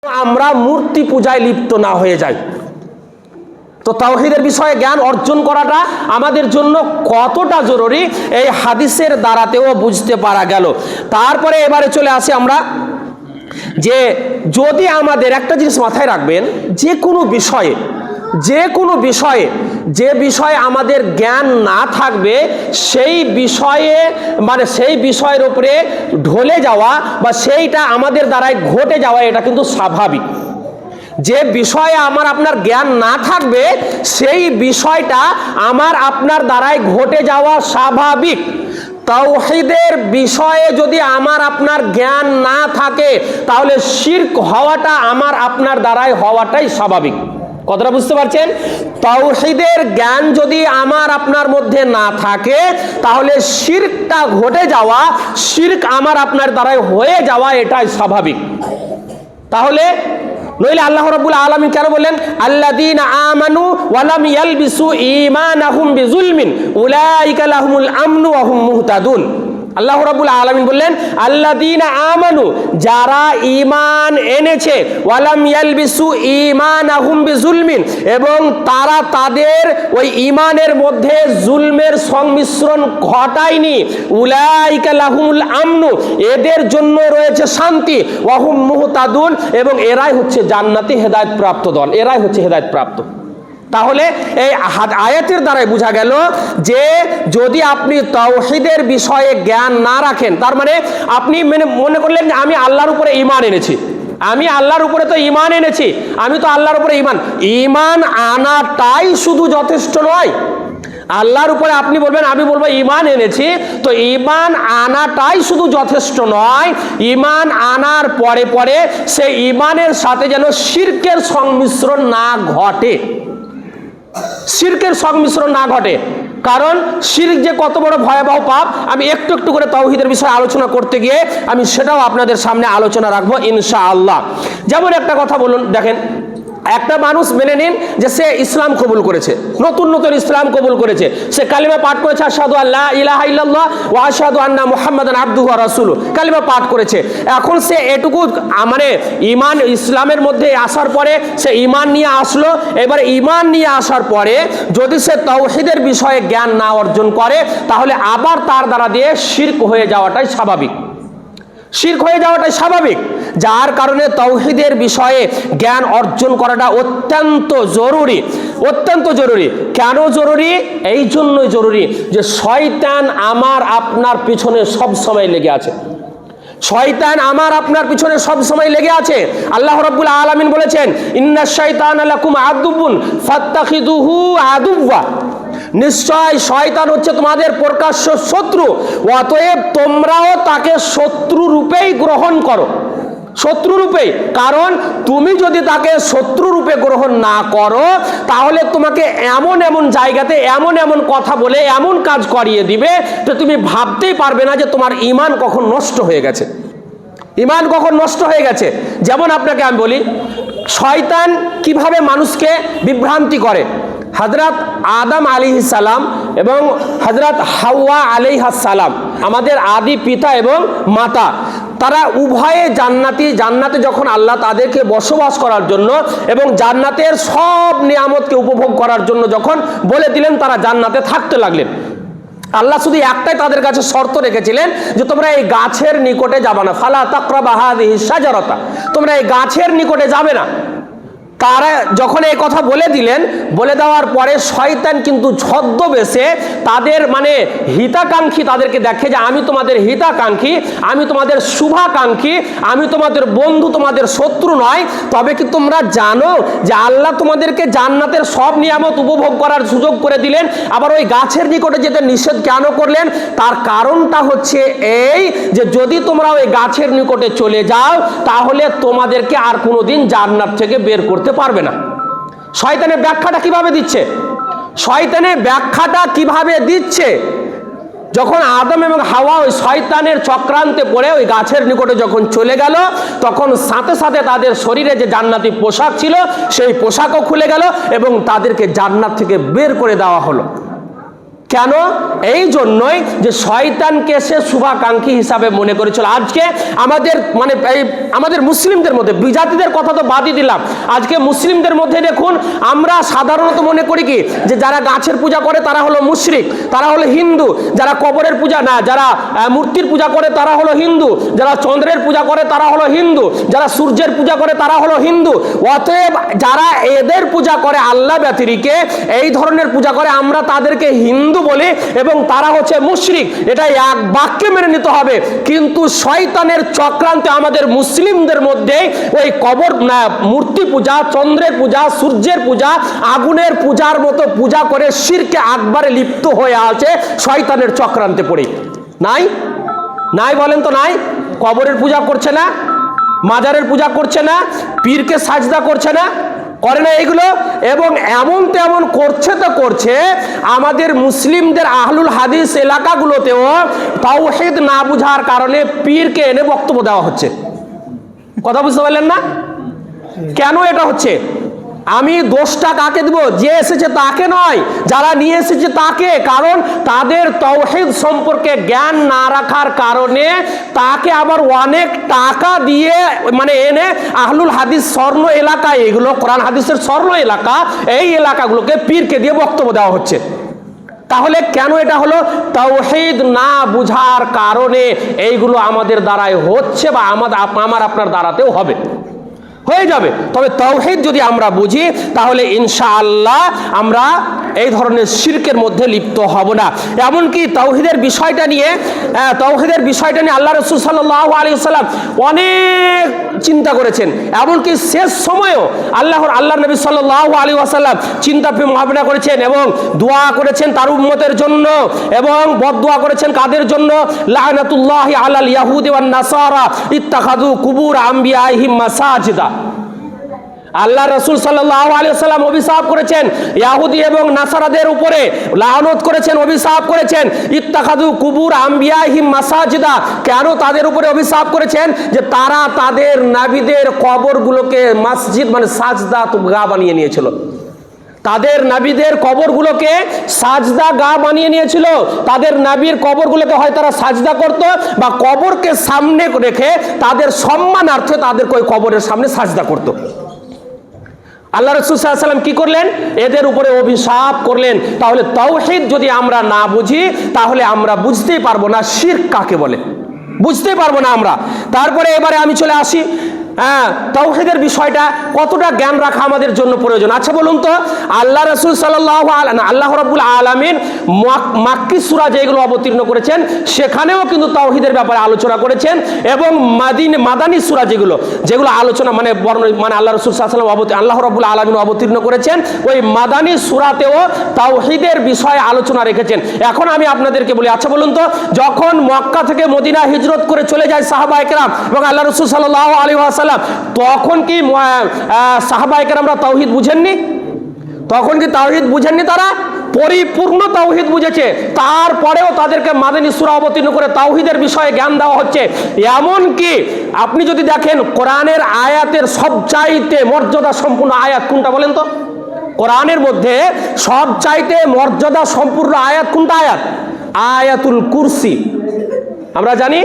আমরা মূর্তি পূজায় লিপ্ত না হয়ে যাই। তো তাওহীদের বিষয়ে জ্ঞান অর্জন করাটা আমাদের জন্য কতটা জরুরি এই হাদিসের দ্বারাতেও বুঝতে পারা গেল। তারপরে এবারে চলে আসি আমরা যে যদি আমাদের একটা জিনিস মাথায় রাখবেন, যে কোনো বিষয়ে যে বিষয়ে আমাদের জ্ঞান না থাকবে সেই বিষয়ে সেই বিষয়ের উপরে ঢলে যাওয়া বা সেইটা আমাদের দ্বারাই ঘটে যাওয়া এটা কিন্তু স্বাভাবিক। যে বিষয়ে আমার আপনার জ্ঞান না থাকবে সেই বিষয়টা আমার আপনার দ্বারাই ঘটে যাওয়া স্বাভাবিক। তাওহীদের বিষয়ে যদি আমার আপনার জ্ঞান না থাকে তাহলে শিরক হওয়াটা আমার আপনার দ্বারাই হওয়াটাই স্বাভাবিক। কথাটা বুঝতে পারছেন? তাওহীদের জ্ঞান যদি আমার আপনার মধ্যে না থাকে তাহলে শিরকটা ঘটে যাওয়া, শিরক আমার আপনার দ্বারাই হয়ে যাওয়া এটাই স্বাভাবিক। তাহলে নইলে আল্লাহ রাব্বুল আলামিন কেন বললেন আল্লাযীনা আমানু ওয়া লাম ইয়ালবিসু ঈমানাহুম বিযুলমিন উলাইকা লাহুমুল আমনু ওয়া হুম মুহতাদুন। আল্লাহ রাব্বুল আলামিন বললেন আল্লাযীনা আমানু, যারা ঈমান এনেছে, ওয়া লাম ইয়ালবিসু ঈমানাহুম বিযুলমিন, এবং তারা তাদের ওই ঈমানের মধ্যে জুলমের সংমিশ্রণ ঘটায়নি, উলাইকা লাহুমুল আমনু, এদের জন্য রয়েছে শান্তি, ওয়া হুম মুহতাদুন, এবং এরাই হচ্ছে জান্নাতি হেদায়েত প্রাপ্ত দল, এরাই হচ্ছে হেদায়েত প্রাপ্ত। তাহলে এই আয়াতের দ্বারাই বোঝা গেল যে যদি আপনি তাওহীদের বিষয়ে জ্ঞান না রাখেন, তার মানে আপনি মনে করলেন যে আমি আল্লাহর উপরে ঈমান এনেছি, আমি আল্লাহর উপরে তো ঈমান এনেছি, আমি তো আল্লাহর উপরে ঈমান আনাটাই শুধু যথেষ্ট নয়। আল্লাহর উপরে আপনি বলবেন, আমি বলবো ঈমান এনেছি, তো ঈমান আনাটাই শুধু যথেষ্ট নয়। ঈমান আনার পরে পরে সেই ঈমানের সাথে যেন শিরকের সংমিশ্রণ না ঘটে, শিরকের সংমিশ্রণ না ঘটে। কারণ শিরক যে কত বড় ভয়াবহ পাপ আমি একটু একটু করে তাওহীদের বিষয়ে আলোচনা করতে গিয়ে আমি সেটাও আপনাদের সামনে আলোচনা রাখবো ইনশাআল্লাহ। যেমন একটা কথা বলুন, দেখেন একটা মানুষ মেনে নিন যে সে ইসলাম কবুল করেছে, নতুন নতুন ইসলাম কবুল করেছে, সে কালিমা পাঠ করেছে আশহাদু আল্লা ইলাহা ইল্লাল্লাহ ওয়া আশহাদু আন্না মুহাম্মাদান আবদুহু ওয়া রাসূলুহু, কালিমা পাঠ করেছে। এখন সে এটুকু ঈমান ইসলামের মধ্যে আসার পরে সে ঈমান নিয়ে আসলো। এবারে ঈমান নিয়ে আসার পরে যদি সে তাওহীদের বিষয়ে জ্ঞান না অর্জন করে তাহলে আবার তার দ্বারা দিয়ে শিরক হয়ে যাওয়াটাই স্বাভাবিক, শিরক হয়ে যাওয়াটাই স্বাভাবিক। যার কারণে তাওহীদের বিষয়ে জ্ঞান অর্জন করাটা অত্যন্ত জরুরি, অত্যন্ত জরুরি। কেন জরুরি? এই জন্যই জরুরি যে শয়তান আমার আপনার পিছনে সব সময় লেগে আছে, শয়তান আমার আপনার পিছনে সব সময় লেগে আছে। আল্লাহ রাব্বুল আলামিন বলেছেন ইন্নাশ শাইতানা লাকুম আদুবুন ফাত্তাখিযুহু আদুওয়া, নিশ্চয় শয়তান হচ্ছে তোমাদের প্রকাশ্য শত্রু, অতএব তোমরাও তাকে শত্রু রূপেই গ্রহণ করো, শত্রু রূপে। কারণ তুমি যদি তাকে শত্রু রূপে গ্রহণ না করো তাহলে তোমাকে এমন এমন জায়গাতে এমন এমন কথা বলে এমন কাজ করিয়ে দিবে যে তুমি ভাবতেই পারবে না যে তোমার ঈমান কখন নষ্ট হয়ে গেছে, ঈমান কখন নষ্ট হয়ে গেছে। যেমন আপনাকে আমি বলি, শয়তান কিভাবে মানুষকে বিভ্রান্তি করে। হযরত আদম আলাইহিস সালাম এবং হযরত হাওয়া আলাইহাস সালাম, আমাদের আদি পিতা এবং মাতা, তারা উভয়ে জান্নাতে যখন আল্লাহ তাদেরকে বসবাস করার জন্য এবং জান্নাতের সব নিয়ামতকে উপভোগ করার জন্য যখন বলে দিলেন, তারা জান্নাতে থাকতে লাগলেন। আল্লাহ শুধু একটাই তাদের কাছে শর্ত রেখেছিলেন যে তোমরা এই গাছের নিকটে যাবে না, ফালা তাকরাবা হাযিহিশ শাজারাতা, তোমরা এই গাছের নিকটে যাবে না। তারা যখন এই কথা বলে দিলেন, বলে দেওয়ার পরে শয়তান কিন্তু ছদ্মবেশে তাদের হিতাকাঙ্ক্ষী, তাদেরকে দেখে যে আমি তোমাদের হিতাকাঙ্ক্ষী, আমি তোমাদের শুভাকাঙ্ক্ষী, আমি তোমাদের বন্ধু, তোমাদের শত্রু নয়। তবে কি তোমরা জানো যে আল্লাহ তোমাদেরকে জান্নাতের সব নিয়ামত উপভোগ করার সুযোগ করে দিলেন, আবার ওই গাছের নিকটে যেতে নিষেধ কেন করলেন? তার কারণটা হচ্ছে এই যে যদি তোমরা ওই গাছের নিকটে চলে যাও তাহলে তোমাদেরকে আর কোনোদিন জান্নাত থেকে বের করতে পারবে না। শয়তানের ব্যাখ্যাটা কিভাবে দিচ্ছে, শয়তানের ব্যাখ্যাটা কিভাবে দিচ্ছে, যখন আদম এবং হাওয়া ওই শয়তানের চক্রান্তে পড়ে ওই গাছের নিকটে যখন চলে গেল তখন সাথে সাথে তাদের শরীরে যে জান্নাতি পোশাক ছিল সেই পোশাকও খুলে গেল এবং তাদেরকে জান্নাত থেকে বের করে দেওয়া হলো। কেন? এই জন্যই যে শয়তানকে সে শুভাকাঙ্ক্ষী হিসাবে মনে করেছিল। আজকে আমাদের মানে আমাদের মুসলিমদের মধ্যে, বিজাতিদের কথা তো বাদই দিলাম, আজকে মুসলিমদের মধ্যে দেখুন আমরা সাধারণত মনে করি কি যে যারা গাছের পূজা করে তারা হলো মুশরিক, তারা হলো হিন্দু, যারা কবরের পূজা না, যারা মূর্তির পূজা করে তারা হলো হিন্দু, যারা চন্দ্রের পূজা করে তারা হলো হিন্দু, যারা সূর্যের পূজা করে তারা হলো হিন্দু। অতএব যারা এদের পূজা করে আল্লাহ ব্যতিরিকে, এই ধরনের পূজা করে, আমরা তাদেরকে হিন্দু বলি এবং তারা হচ্ছে মুশরিক। এটা এক বাক্যে মেনে নিতে হবে। কিন্তু শয়তানের চক্রান্তে আমাদের মুসলিমদের মধ্যে ওই কবর মূর্তি পূজা, চন্দ্রের পূজা, সূর্যের পূজা, আগুনের পূজার মতো পূজা করে শিরকে আকবারে লিপ্ত হয়ে আছে শয়তানের চক্রান্তে পড়ে। নাই নাই বলেন তো নাই? কবরের পূজা করছে না, মাজারের পূজা করছে না, পীরকে সাজদা করছে না, করে না এগুলো? এবং এমন তেমন করছে তো করছে, আমাদের মুসলিমদের আহলুল হাদিস এলাকাগুলোতেও তাওহীদ না বুঝার কারণে পীরকে এনে বক্তব্য দেওয়া হচ্ছে। কথা বুঝতে পারলেন না? কেন এটা হচ্ছে? আমি দোষটা কাকে দেব? যে এসেছে তাকে নয়, যারা নিয়ে এসেছে তাকে। কারণ তাদের তাওহীদ সম্পর্কে জ্ঞান না রাখার কারণে তাকে আবার অনেক টাকা দিয়ে মানে এনে আহলুল হাদিস স্বর্ণ এলাকা, এগুলো কোরআন হাদিসের স্বর্ণ এলাকা, এই এলাকাগুলোকে পীরকে দিয়ে বক্তব্য দেওয়া হচ্ছে। তাহলে কেন এটা হলো? তাওহীদ না বুঝার কারণে এইগুলো আমাদের দ্বারাই হচ্ছে, বা আমার আপনার দ্বারাতেও হবে, হয়ে যাবে। তবে তাওহীদ যদি আমরা বুঝি তাহলে ইনশাআল্লাহ আমরা এই ধরনের শিরকের মধ্যে লিপ্ত হব না। এমনকি তাওহীদের বিষয়টা নিয়ে আল্লাহ রাসূল সাল্লাল্লাহু আলাইহি ওয়াসাল্লাম অনেক চিন্তা করেছেন। এমনকি শেষ সময়েও আল্লাহ নবী সাল্লাল্লাহু আলাইহি ওয়াসাল্লাম চিন্তা ভাবনা করেছেন এবং দোয়া করেছেন তার উম্মতের জন্য, এবং বদদোয়া করেছেন কাদের জন্য? লানাতুল্লাহি আলাল ইয়াহুদি ওয়ান নাসারা ইত্তাখাযু কুবুর আম্বিয়াইহিম মাসাজিদা। আল্লাহ রাসূল সাল্লাল্লাহু আলাইহি ওয়াসাল্লাম অভিশাপ করেছেন ইহুদি এবং নাসারাদের উপরে, লানত করেছেন, অভিশাপ করেছেন। ইত্তাখাযু কুবুর আম্বিয়াহিম মাসাজিদা। কেন তাদের উপরে অভিশাপ করেছেন? যে তারা তাদের নবীদের কবরগুলোকে মসজিদ মানে সাজদা গা বানিয়ে নিয়েছিল। তাদের নবীদের কবরগুলোকে সাজদা গা বানিয়ে নিয়েছিল। তাদের নবীর কবরগুলোকে হয় তারা সাজদা করত, বা কবরকে সামনে রেখে তাদের সম্মানার্থে তাদেরকে ওই কবরের সামনে সাজদা করত। আল্লাহ রাসূল সাল্লাল্লাহু আলাইহি ওয়াসাল্লাম কি করলেন? এদের উপরে অভিশাপ করলেন। তাহলে তাওহীদ যদি আমরা না বুঝি তাহলে আমরা বুঝতেই পারবো না শিরক কাকে বলে, বুঝতেই পারবো না আমরা। তারপরে এবারে আমি চলে আসি তাওহীদের বিষয়টা কতটা জ্ঞান রাখা আমাদের জন্য প্রয়োজন। আচ্ছা বলুন তো, আল্লাহ রাসূল আল্লাহ রাব্বুল আলামিন মাক্কি সূরা যেগুলো অবতীর্ণ করেছেন সেখানেও কিন্তু তাওহীদের ব্যাপারে আলোচনা করেছেন, এবং মাদানী সূরা যেগুলো আলোচনা মানে আল্লাহ রাসূল সাল্লাল্লাহু আলাইহি ওয়াসাল্লাম আল্লাহ রাব্বুল আলামিন অবতীর্ণ করেছেন, ওই মাদানী সূরাতেও তাওহীদের বিষয়ে আলোচনা রেখেছেন। এখন আমি আপনাদেরকে বলি, আচ্ছা বলুন তো, যখন মক্কা থেকে মদিনা হিজরত করে চলে যায় সাহাবায়ে কেরাম এবং আল্লাহ রাসূল সাল্লাল্লাহু আলাইহি ওয়াসাল্লাম, তখন কি সাহাবায়ে কেরামরা তাওহীদ বুঝেননি? তখন কি তাওহীদ বুঝেননি? তারা পরিপূর্ণ তাওহীদ বুঝেছে। তারপরেও তাদেরকে মাদানী সূরা অবতীর্ণ করে তাওহীদের বিষয়ে জ্ঞান দেওয়া হচ্ছে। এমন কি আপনি যদি দেখেন কোরআনের আয়াতের সবচাইতে মর্যাদা সম্পূর্ণ আয়াত কোনটা বলেন তো? কোরআনের মধ্যে সবচাইতে মর্যাদা সম্পূর্ণ আয়াত কোনটা? আয়াতুল কুরসি। আমরা জানি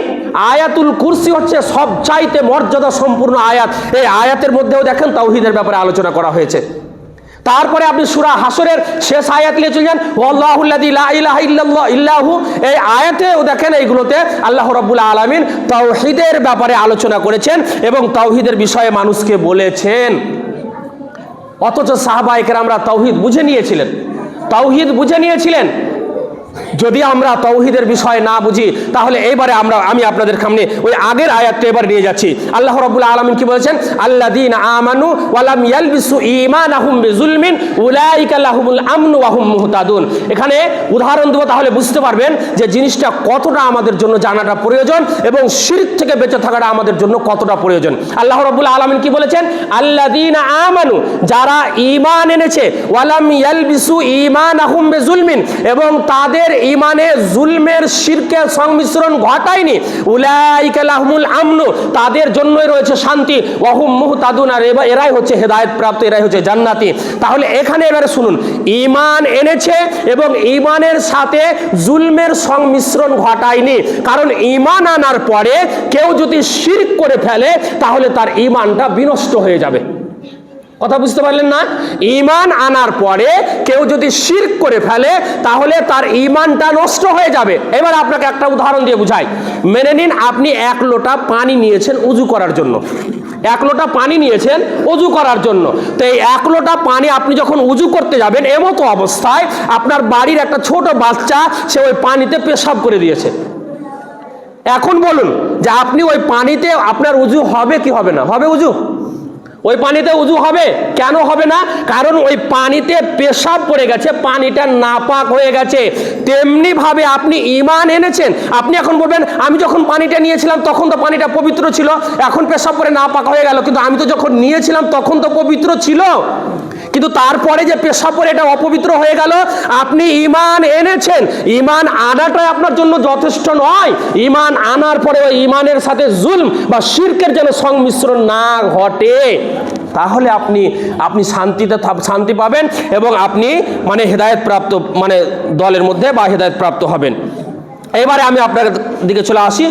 আয়াতুল কুরসি হচ্ছে সবচাইতে মর্যাদা সম্পূর্ণ আয়াত। এই আয়াতের মধ্যেও দেখেন তাওহীদের ব্যাপারে আলোচনা করা হয়েছে। তারপরে আপনি সূরা হাসরের শেষ আয়াত নিয়ে চলে যান, ওয়াল্লাহুল্লাযী লা ইলাহা ইল্লাহু, এই আয়াতেও দেখেন এইগুলোতে আল্লাহ রাব্বুল আলামিন তাওহীদের ব্যাপারে আলোচনা করেছেন এবং তাওহীদের বিষয়ে মানুষকে বলেছেন। অথচ সাহাবায়ে কেরামরা তাওহীদ বুঝে নিয়েছিলেন। যদি আমরা তাওহীদের বিষয় না বুঝি তাহলে এইবারে আমি আপনাদের সামনে ওই আগের আয়াতটা এবার নিয়ে যাচ্ছি। আল্লাহ রাব্বুল আলামিন কি বলেছেন? আল্লাযীনা আমানু ওয়া লাম ইয়ালবিসু ঈমানাহুম বিযুলমিন উলাইকা লাহুমুল আমনু ওয়া হুম মুহতাদুন। এখানে উদাহরণ দেব, তাহলে বুঝতে পারবেন যে জিনিসটা কতটা আমাদের জন্য জানাটা প্রয়োজন এবং শিরক থেকে বেঁচে থাকাটা আমাদের জন্য কতটা প্রয়োজন। আল্লাহ রাব্বুল আলামিন কি বলেছেন? আল্লাযীনা আমানু, যারা ঈমান এনেছে, ওয়া লাম ইয়ালবিসু ঈমানাহুম বিযুলমিন, এবং তাদের ইমানে জুলমের শিরকের সংমিশ্রণ ঘটায়নি, উলাইকা লাহুমুল আমনু, তাদের জন্যই রয়েছে শান্তি, ওয়াহুম মুহতাদুন, আর এরাই হচ্ছে হেদায়েত প্রাপ্ত, এরাই হচ্ছে জান্নাতি। তাহলে এখানে এবারে শুনুন, ইমান এনেছে এবং ইমানের সাথে জুলমের সংমিশ্রণ ঘটায়নি। কারণ ইমান আনার পরে কেউ যদি শিরক করে ফেলে তাহলে তার ইমানটা বিনষ্ট হয়ে যাবে। কথা বুঝতে পারলেন না? ইমান আনার পরে কেউ যদি শিরক করে ফেলে তাহলে তার ইমানটা নষ্ট হয়ে যাবে। এবার আপনাকে একটা উদাহরণ দিয়ে বুঝাই। মেনে নিন আপনি 1 লোটা পানি নিয়েছেন উজু করার জন্য, 1 লোটা পানি নিয়েছেন উজু করার জন্য। তো এই 1 লোটা পানি আপনি যখন উজু করতে যাবেন, এমতো অবস্থায় আপনার বাড়ির একটা ছোট বাচ্চা সে ওই পানিতে পেশাব করে দিয়েছে। এখন বলুন যে আপনি ওই পানিতে আপনার উজু হবে কি হবে না? হবে উজু? ওই পানিতে উজু হবে? কেন হবে না? কারণ ওই পানিতে পেশাব পড়ে গেছে, পানিটা নাপাক হয়ে গেছে। তেমনি ভাবে আপনি ঈমান এনেছেন, আপনি এখন বলবেন আমি যখন পানিটা নিয়েছিলাম তখন তো পানিটা পবিত্র ছিল, এখন পেশাব পড়ে নাপাক হয়ে গেল, কিন্তু আমি তো যখন নিয়েছিলাম তখন তো পবিত্র ছিল। কিন্তু তারপরে যে পেশাব পড়ে এটা অপবিত্র হয়ে গেল। আপনি ঈমান এনেছেন, ঈমান আনাটাই আপনার জন্য যথেষ্ট নয়। ঈমান আনার পরে ওই ঈমানের সাথে জুলম বা শিরকের যেন সংমিশ্রণ না ঘটে, তাহলে আপনি শান্তি পাবেন এবং আপনি মানে হেদায়েত প্রাপ্ত মানে দলের মধ্যে বা হেদায়েত প্রাপ্ত হবেন। এবারে আমি আপনার দিকে চলে আসি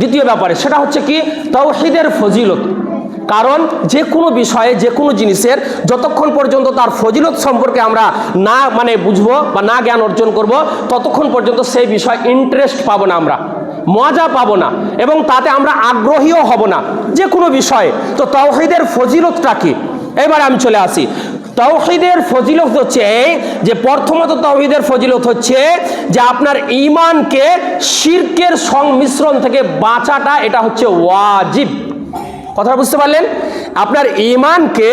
দ্বিতীয় ব্যাপারে, সেটা হচ্ছে কি তাওহীদের ফজিলত। কারণ যে কোনো বিষয়ে যে কোনো জিনিসের যতক্ষণ পর্যন্ত তার ফজিলত সম্পর্কে আমরা না মানে বুঝবো বা না জ্ঞান অর্জন করব, ততক্ষণ পর্যন্ত সেই বিষয়ে ইন্টারেস্ট পাবো না, আমরা মজা পাবো না এবং তাতে আমরা আগ্রহীও হব না যে কোনো বিষয়ে। তো তাওহীদের ফজিলতটা কি? এবার আমি চলে আসি। তাওহীদের ফজিলত হচ্ছে এই যে প্রথমত তাওহীদের ফজিলত হচ্ছে যে আপনার ঈমানকে শিরকের সংমিশ্রণ থেকে বাঁচাটা এটা হচ্ছে ওয়াজিব। কথা বুঝতে পারলেন? আপনার ঈমানকে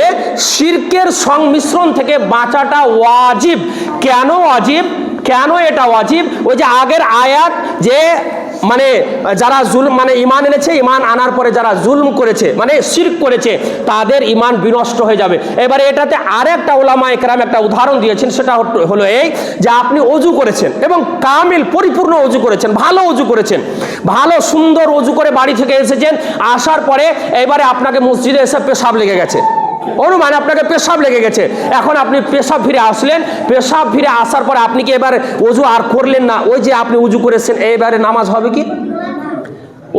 শিরকের সংমিশ্রণ থেকে বাঁচাটা ওয়াজিব। কেন ওয়াজিব? কেন এটা ওয়াজিব? ওই যে আগের আয়াত যে মানে যারা জুলম মানে ঈমান এনেছে, ঈমান আনার পরে যারা জুলম করেছে মানে শিরক করেছে তাদের ঈমান বিনষ্ট হয়ে যাবে। এবারে এটাতে আরেকটা উলামায়ে কেরাম একটা উদাহরণ দিয়েছেন, সেটা হলো এই যে আপনি ওযু করেছেন এবং কামিল পরিপূর্ণ ওযু করেছেন, ভালো ওযু করেছেন, ভালো সুন্দর ওযু করে বাড়ি থেকে এসেছেন, আসার পরে এবারে আপনাকে মসজিদে এসে পেশাব লেগে গেছে, অনুমান আপনাকে পেশাব লেগে গেছে। এখন আপনি পেশাব ফিরে আসলেন, পেশাব ফিরে আসার পরে আপনি কি এবার ওযু আর করলেন না? ওই যে আপনি ওযু করেছেন এবারে নামাজ হবে কি?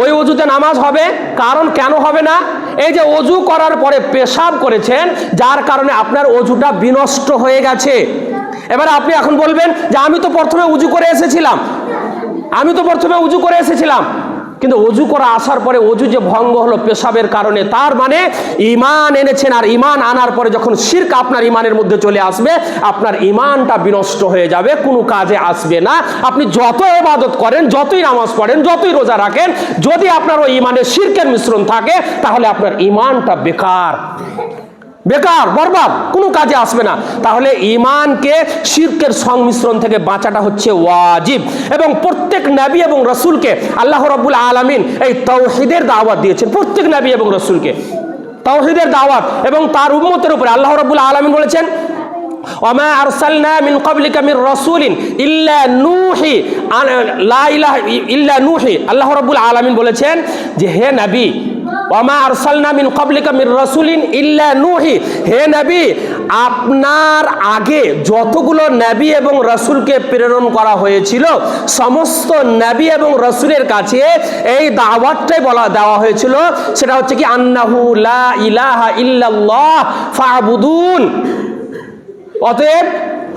ওই ওযুতে নামাজ হবে। কারণ কেন হবে না? এই যে ওযু করার পরে পেশাব করেছেন, যার কারণে আপনার ওযুটা বিনষ্ট হয়ে গেছে। এবার আপনি এখন বলবেন যে আমি তো প্রথমে ওযু করে এসেছিলাম, কিন্তু ওযু করা আসার পরে ওযু যে ভঙ্গ হলো পেশাবের কারণে, তার মানে ঈমান এনেছেন আর ঈমান আনার পরে যখন শিরক আপনার ঈমানের মধ্যে চলে আসবে, আপনার ঈমানটা বিনষ্ট হয়ে যাবে, কোনো কাজে আসবে না। আপনি যত ইবাদত করেন, যতই নামাজ পড়েন, যতই রোজা রাখেন, যদি আপনার ওই ঈমানে শিরকের মিশ্রণ থাকে তাহলে আপনার ঈমানটা বেকার, বরবাদ, কোনো কাজে আসবে না। তাহলে ঈমানকে শিরকের সংমিশ্রণ থেকে বাঁচাটা হচ্ছে ওয়াজিব। এবং প্রত্যেক নবী এবং রাসূলকে আল্লাহ রাব্বুল আলামিন এই তাওহীদের দাওয়াত দিয়েছেন, প্রত্যেক নবী এবং রাসূলকে তাওহীদের দাওয়াত। এবং তার উম্মতের উপরে আল্লাহ রাব্বুল আলামিন বলেছেন ওয়ামা আরসালনা মিন ক্বাবলিকা মির রাসূলিন ইল্লা নূহি লা ইলাহা ইল্লা নূহি। আল্লাহ রাব্বুল আলামিন বলেছেন যে হে নবী, ওয়ামা আরসালনা মিন ক্বাবলিকা মির রাসূলিন ইল্লা নূহি, হে নবী আপনার আগে যতগুলো নবী এবং রাসূলকে প্রেরণ করা হয়েছিল সমস্ত নবী এবং রাসূলের কাছে এই দাওয়াতটাই দেওয়া হয়েছিল, সেটা হচ্ছে কি আন্নাহু লা ইলাহা ইল্লাল্লাহ ফা'বুদুন। অতএব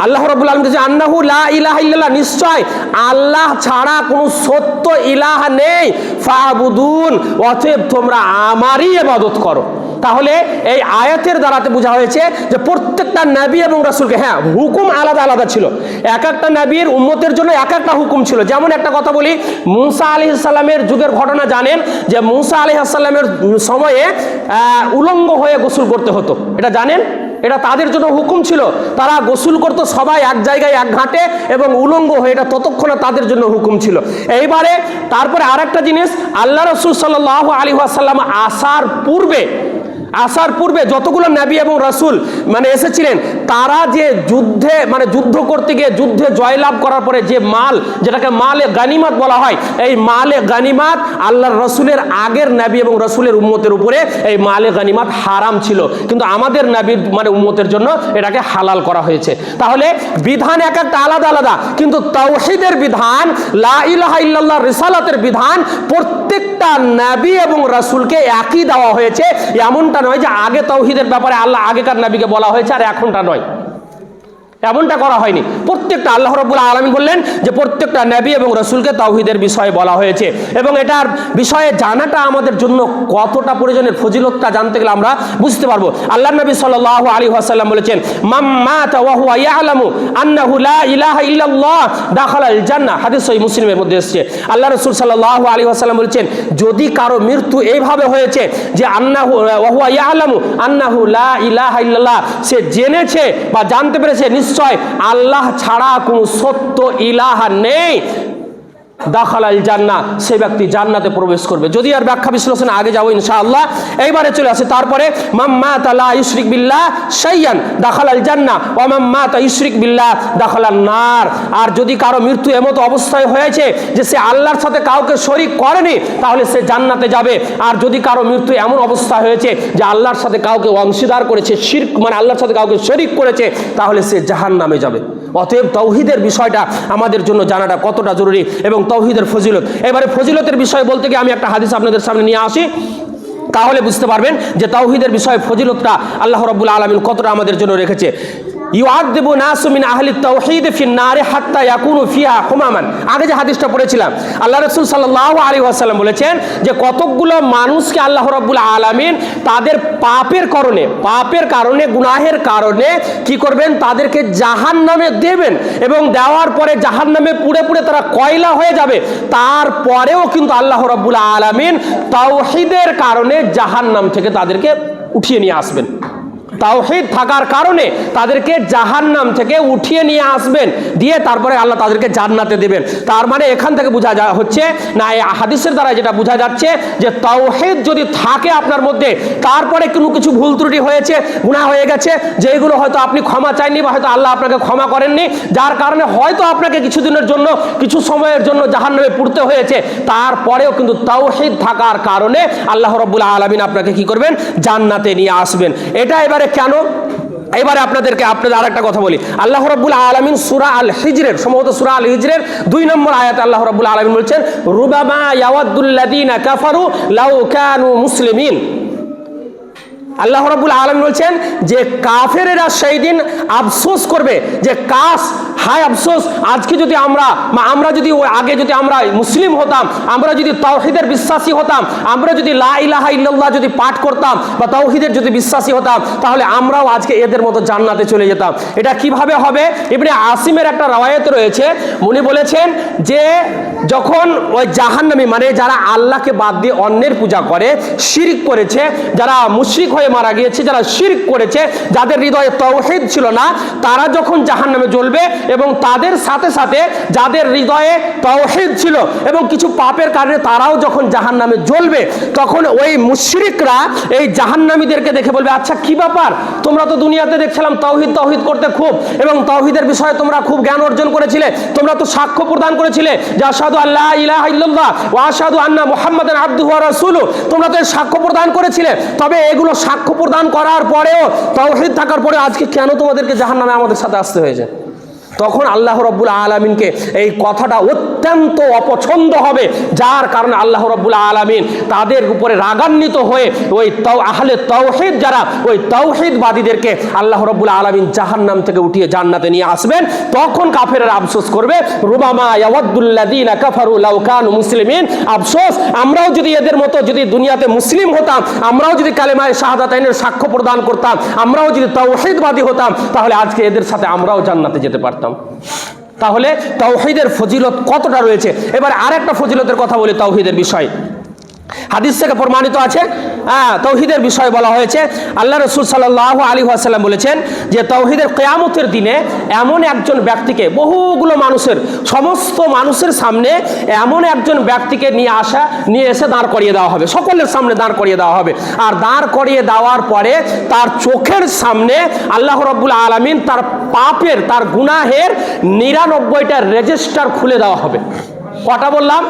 আল্লাহ রাব্বুল আলামিন বলেছেন আন্নাহু লা ইলাহা ইল্লাল্লাহ, নিশ্চয় আল্লাহ ছাড়া কোনো সত্য ইলাহা নেই, ফা'বুদুন, অতএব তোমরা আমারই ইবাদত করো। তাহলে এই আয়াতের দ্বারাতে বোঝা হয়েছে যে প্রত্যেকটা নবী এবং রাসূলকে, হ্যাঁ হুকুম আলাদা আলাদা ছিল, এক একটা নবীর উম্মতের জন্য এক একটা হুকুম ছিল। যেমন একটা কথা বলি, মূসা আলাইহিস সালামের যুগের ঘটনা জানেন যে মূসা আলাইহিস সালামের সময়ে উলঙ্গ হয়ে গোসল করতে হতো, এটা জানেন? এটা তাদের জন্য হুকুম ছিল, তারা গোসল করতো সবাই এক জায়গায় এক ঘাটে এবং উলঙ্গ হয়ে, এটা ততক্ষণে তাদের জন্য হুকুম ছিল। এইবারে তারপরে আরেকটা জিনিস, আল্লাহ রাসূল সাল্লাল্লাহু আলাইহি ওয়াসাল্লাম আসার পূর্বে আসার পূর্বে যতগুলো নবী এবং রাসূল মানে এসেছিলেন, তারা যে যুদ্ধে মানে যুদ্ধ করতে গিয়ে যুদ্ধে জয়লাভ করার পরে যে মাল, যেটাকে মালে গানিমাত বলা হয়, এই মালে গানিমাত আল্লাহর রাসূলের আগের নবী এবং রাসূলের উম্মতের উপরে এই মালে গানিমাত হারাম ছিল, কিন্তু আমাদের নবীর মানে উম্মতের জন্য এটাকে হালাল করা হয়েছে। তাহলে বিধান এক একটা আলাদা আলাদা, কিন্তু তাওহীদের বিধান, লা ইলাহা ইল্লাল্লাহ রিসালাতের বিধান প্রত্যেকটা নবী এবং রাসূলকে একই দেওয়া হয়েছে। এমনটা নয় যে আগে তাওহীদের ব্যাপারে আল্লাহ আগেকার নবীকে বলা হয়েছে আর এখনটা নয়, এমনটা করা হয়নি। প্রত্যেকটা আল্লাহ রাব্বুল আলামিন বললেন যে প্রত্যেকটা নবী এবং রাসূলকে তাওহীদের বিষয়ে বলা হয়েছে, এবং এটার বিষয়ে জানাটা আমাদের জন্য কতটা প্রয়োজনের, ফজিলতটা জানতে গেলে আমরা বুঝতে পারবো। আল্লাহর নবী সাল্লাল্লাহু আলাইহি ওয়াসাল্লাম বলেছেন, মান মাতা ওয়া হুয়া ইয়ালামু আন্নাহু লা ইলাহা ইল্লাল্লাহ দাখালাল জান্নাহ, হাদিস সহিহ মুসলিমের মধ্যে এসেছে। আল্লাহ রাসূল সাল্লাল্লাহু আলাইহি ওয়াসাল্লাম বলেছেন, যদি কারো মৃত্যু এইভাবে হয়েছে যে আন্নাহু ওয়া হুয়া ইয়ালামু আন্নাহু লা ইলাহা ইল্লাল্লাহ, সে জেনেছে বা জানতে পেরেছে নিশ্চয় আল্লাহ ছাড়া কোন সত্য ইলাহা নেই, দাখালাল জান্নাহ, সেই ব্যক্তি জান্নাতে প্রবেশ করবে। যদি আর ব্যাখ্যা বিশ্লেষণে আগে যাবো ইনশাআল্লাহ, এইবারে চলে আসে তারপরে মান মাতা লা ইউশরিক বিল্লাহ শাইয়ান দাখালাল জান্নাহ ওয়া মান মাতা ইউশরিক বিল্লাহ দাখালান নার। আর যদি কারো মৃত্যু এমত অবস্থায় হয়েছে যে সে আল্লাহর সাথে কাউকে শরীক করেনি, তাহলে সে জান্নাতে যাবে। আর যদি কারো মৃত্যু এমন অবস্থা হয়েছে যে আল্লাহর সাথে কাউকে অংশীদার করেছে, শিরক মানে আল্লাহর সাথে কাউকে শরীক করেছে, তাহলে সে জাহান্নামে যাবে। অতএব তাওহীদের বিষয়টা আমাদের জন্য জানাটা কতটা জরুরি এবং তাওহীদের ফজিলত। এবারে ফজিলতের বিষয় বলতে গিয়ে আমি একটা হাদিস আপনাদের সামনে নিয়ে আসি, তাহলে বুঝতে পারবেন যে তাওহীদের বিষয়ে ফজিলতটা আল্লাহ রাব্বুল আলামিন কতটা আমাদের জন্য রেখেছে। ইউআযযিবু নাসু মিন আহলি তাওহীদ ফিন নারি হাত্তা ইয়াকুনু ফিহা হুমামান। আগে যে হাদিসটা পড়েছিলাম, আল্লাহ রাসূল সাল্লাল্লাহু আলাইহি ওয়াসাল্লাম বলেছেন যে কতকগুলো মানুষকে আল্লাহ রাব্বুল আলামিন তাদের পাপের কারণে গুনাহের কারণে কি করবেন, তাদেরকে জাহান্নামে দেবেন, এবং দেওয়ার পরে জাহান্নামে পুড়ে পুড়ে তারা কয়লা হয়ে যাবে। তারপরেও কিন্তু আল্লাহ রাব্বুল আলামিন তাওহীদের কারণে জাহান্নাম থেকে তাদেরকে উঠিয়ে নিয়ে আসবেন। তাওহীদ থাকার কারণে তাদেরকে জাহান্নাম থেকে উঠিয়ে নিয়ে আসবেন, দিয়ে তারপরে আল্লাহ তাদেরকে জান্নাতে দেবেন। তার মানে এখান থেকে বোঝা হচ্ছে না, এই হাদিসের দ্বারা যেটা বোঝা যাচ্ছে যে তাওহীদ যদি থাকে আপনার মধ্যে, তারপরে কোনো কিছু ভুল ত্রুটি হয়েছে, গুনাহ হয়ে গেছে, যেগুলো হয়তো আপনি ক্ষমা চাইনি বা হয়তো আল্লাহ আপনাকে ক্ষমা করেননি, যার কারণে হয়তো আপনাকে কিছুদিনের জন্য কিছু সময়ের জন্য জাহান্নামে পুড়তে হয়েছে, তারপরেও কিন্তু তাওহীদ থাকার কারণে আল্লাহ রাব্বুল আলামিন আপনাকে কি করবেন, জান্নাতে নিয়ে আসবেন। এটা এবারে কেন, এবারে আপনাদের আরেকটা কথা বলি। আল্লাহ রাব্বুল আলামিন সূরা আল হিজরের, সম্ভবত সূরা আল হিজরের 2 নম্বর আয়াতে আল্লাহ রাব্বুল আলামিন বলছেন, রুবামা ইয়াওয়াদ্দুল্লাযীনা কাফারু লাউ কানু মুসলিমিন। আল্লাহ রাব্বুল আলামিন বলছেন যে কাফেরেরা সেই দিন আফসোস করবে যে কাশ, হায় আফসোস, আজকে যদি আমরা যদি আগে যদি আমরা মুসলিম হতাম, আমরা যদি তাওহীদের বিশ্বাসী হতাম, আমরা যদি লা ইলাহা ইল্লাল্লাহ যদি পাঠ করতাম বা তাওহীদের যদি বিশ্বাসী হতাম, তাহলে আমরাও আজকে এদের মতো জান্নাতে চলে যেতাম। এটা কিভাবে হবে? ইবনে আসিমের একটা রওয়ায়াত রয়েছে, উনি বলেছেন যে যখন ওই জাহান্নামী মানে যারা আল্লাহকে বাদ দিয়ে অন্যের পূজা করে, শিরক করেছে, যারা মুশরিক হয়ে মারা গিয়েছে, যারা শিরক করেছে, যাদের হৃদয়ে তাওহীদ ছিল না, তারা যখন জাহান্নামে জ্বলবে, এবং তাদের সাথে সাথে যাদের হৃদয়ে তাওহীদ ছিল এবং কিছু পাপের কারণে তারাও যখন জাহান্নামে জ্বলবে, তখন ওই মুশরিকরা এই জাহান্নামীদেরকে দেখে বলবে, আচ্ছা কি ব্যাপার, তোমরা তো দুনিয়াতে দেখছিলাম তাওহীদ করতে খুব, এবং তাওহীদের বিষয়ে তোমরা খুব জ্ঞান অর্জন করেছিলে, তোমরা তো সাক্ষ্য প্রদান করেছিলে যে আশহাদু আল্লা ইলাহা ইল্লাল্লাহ ওয়া আশহাদু আন্না মুহাম্মাদান আবদুহু ওয়া রাসূলুহু, তোমরা তো সাক্ষ্য প্রদান করেছিলে, তবে এগুলো সাক্ষ্য প্রদান করার পরেও, তাওহীদ থাকার পরে আজকে কেন তোমাদেরকে জাহান্নামে আমাদের সাথে আসতে হয়েছে? তখন আল্লাহ রাব্বুল আলামিনকে এই কথাটা অত্যন্ত অপছন্দ হবে, যার কারণে আল্লাহ রাব্বুল আলামিন তাদের উপরে রাগান্বিত হয়ে ওই আহলে তাওহীদ যারা ওই তাওহীদবাদীদেরকে আল্লাহ রাব্বুল আলামিন জাহান্নাম থেকে উঠিয়ে জান্নাতে নিয়ে আসবেন। তখন কাফেররা আফসোস করবে, রুবামা ইয়াওয়াদ্দুল্লাযীনা কাফারু লাউ কানু মুসলিমিন, আফসোস আমরাও যদি এদের মতো যদি দুনিয়াতে মুসলিম হতাম, আমরাও যদি কালেমায়ে শাহাদাতাইনের সাক্ষ্য প্রদান করতাম, আমরাও যদি তাওহীদবাদী হতাম, তাহলে আজকে এদের সাথে আমরাও জান্নাতে যেতে পারতাম। তাহলে তাওহীদের ফজিলত কতটা রয়েছে। এবার আরেকটা ফজিলতের কথা বলি তাওহীদের বিষয়। হাদিস থেকে প্রমাণিত আছে। তাওহীদের বিষয় বলা হয়েছে। আল্লাহ রাসূল সাল্লাল্লাহু আলাইহি ওয়াসাল্লাম বলেছেন যে তাওহীদের কিয়ামতের দিনে এমন একজন ব্যক্তিকে, বহুগুলো মানুষের, সমস্ত মানুষের সামনে এমন একজন ব্যক্তিকে নিয়ে এসে দাঁড় করিয়ে দেওয়া হবে, সকলের সামনে দাঁড় করিয়ে দেওয়া হবে। আর দাঁড় করিয়ে দেওয়ার পরে তার চোখের সামনে আল্লাহ রাব্বুল আলামিন তার পাপের, তার গুনাহের 99টা রেজিস্টার খুলে দেওয়া হবে। কটা বললাম?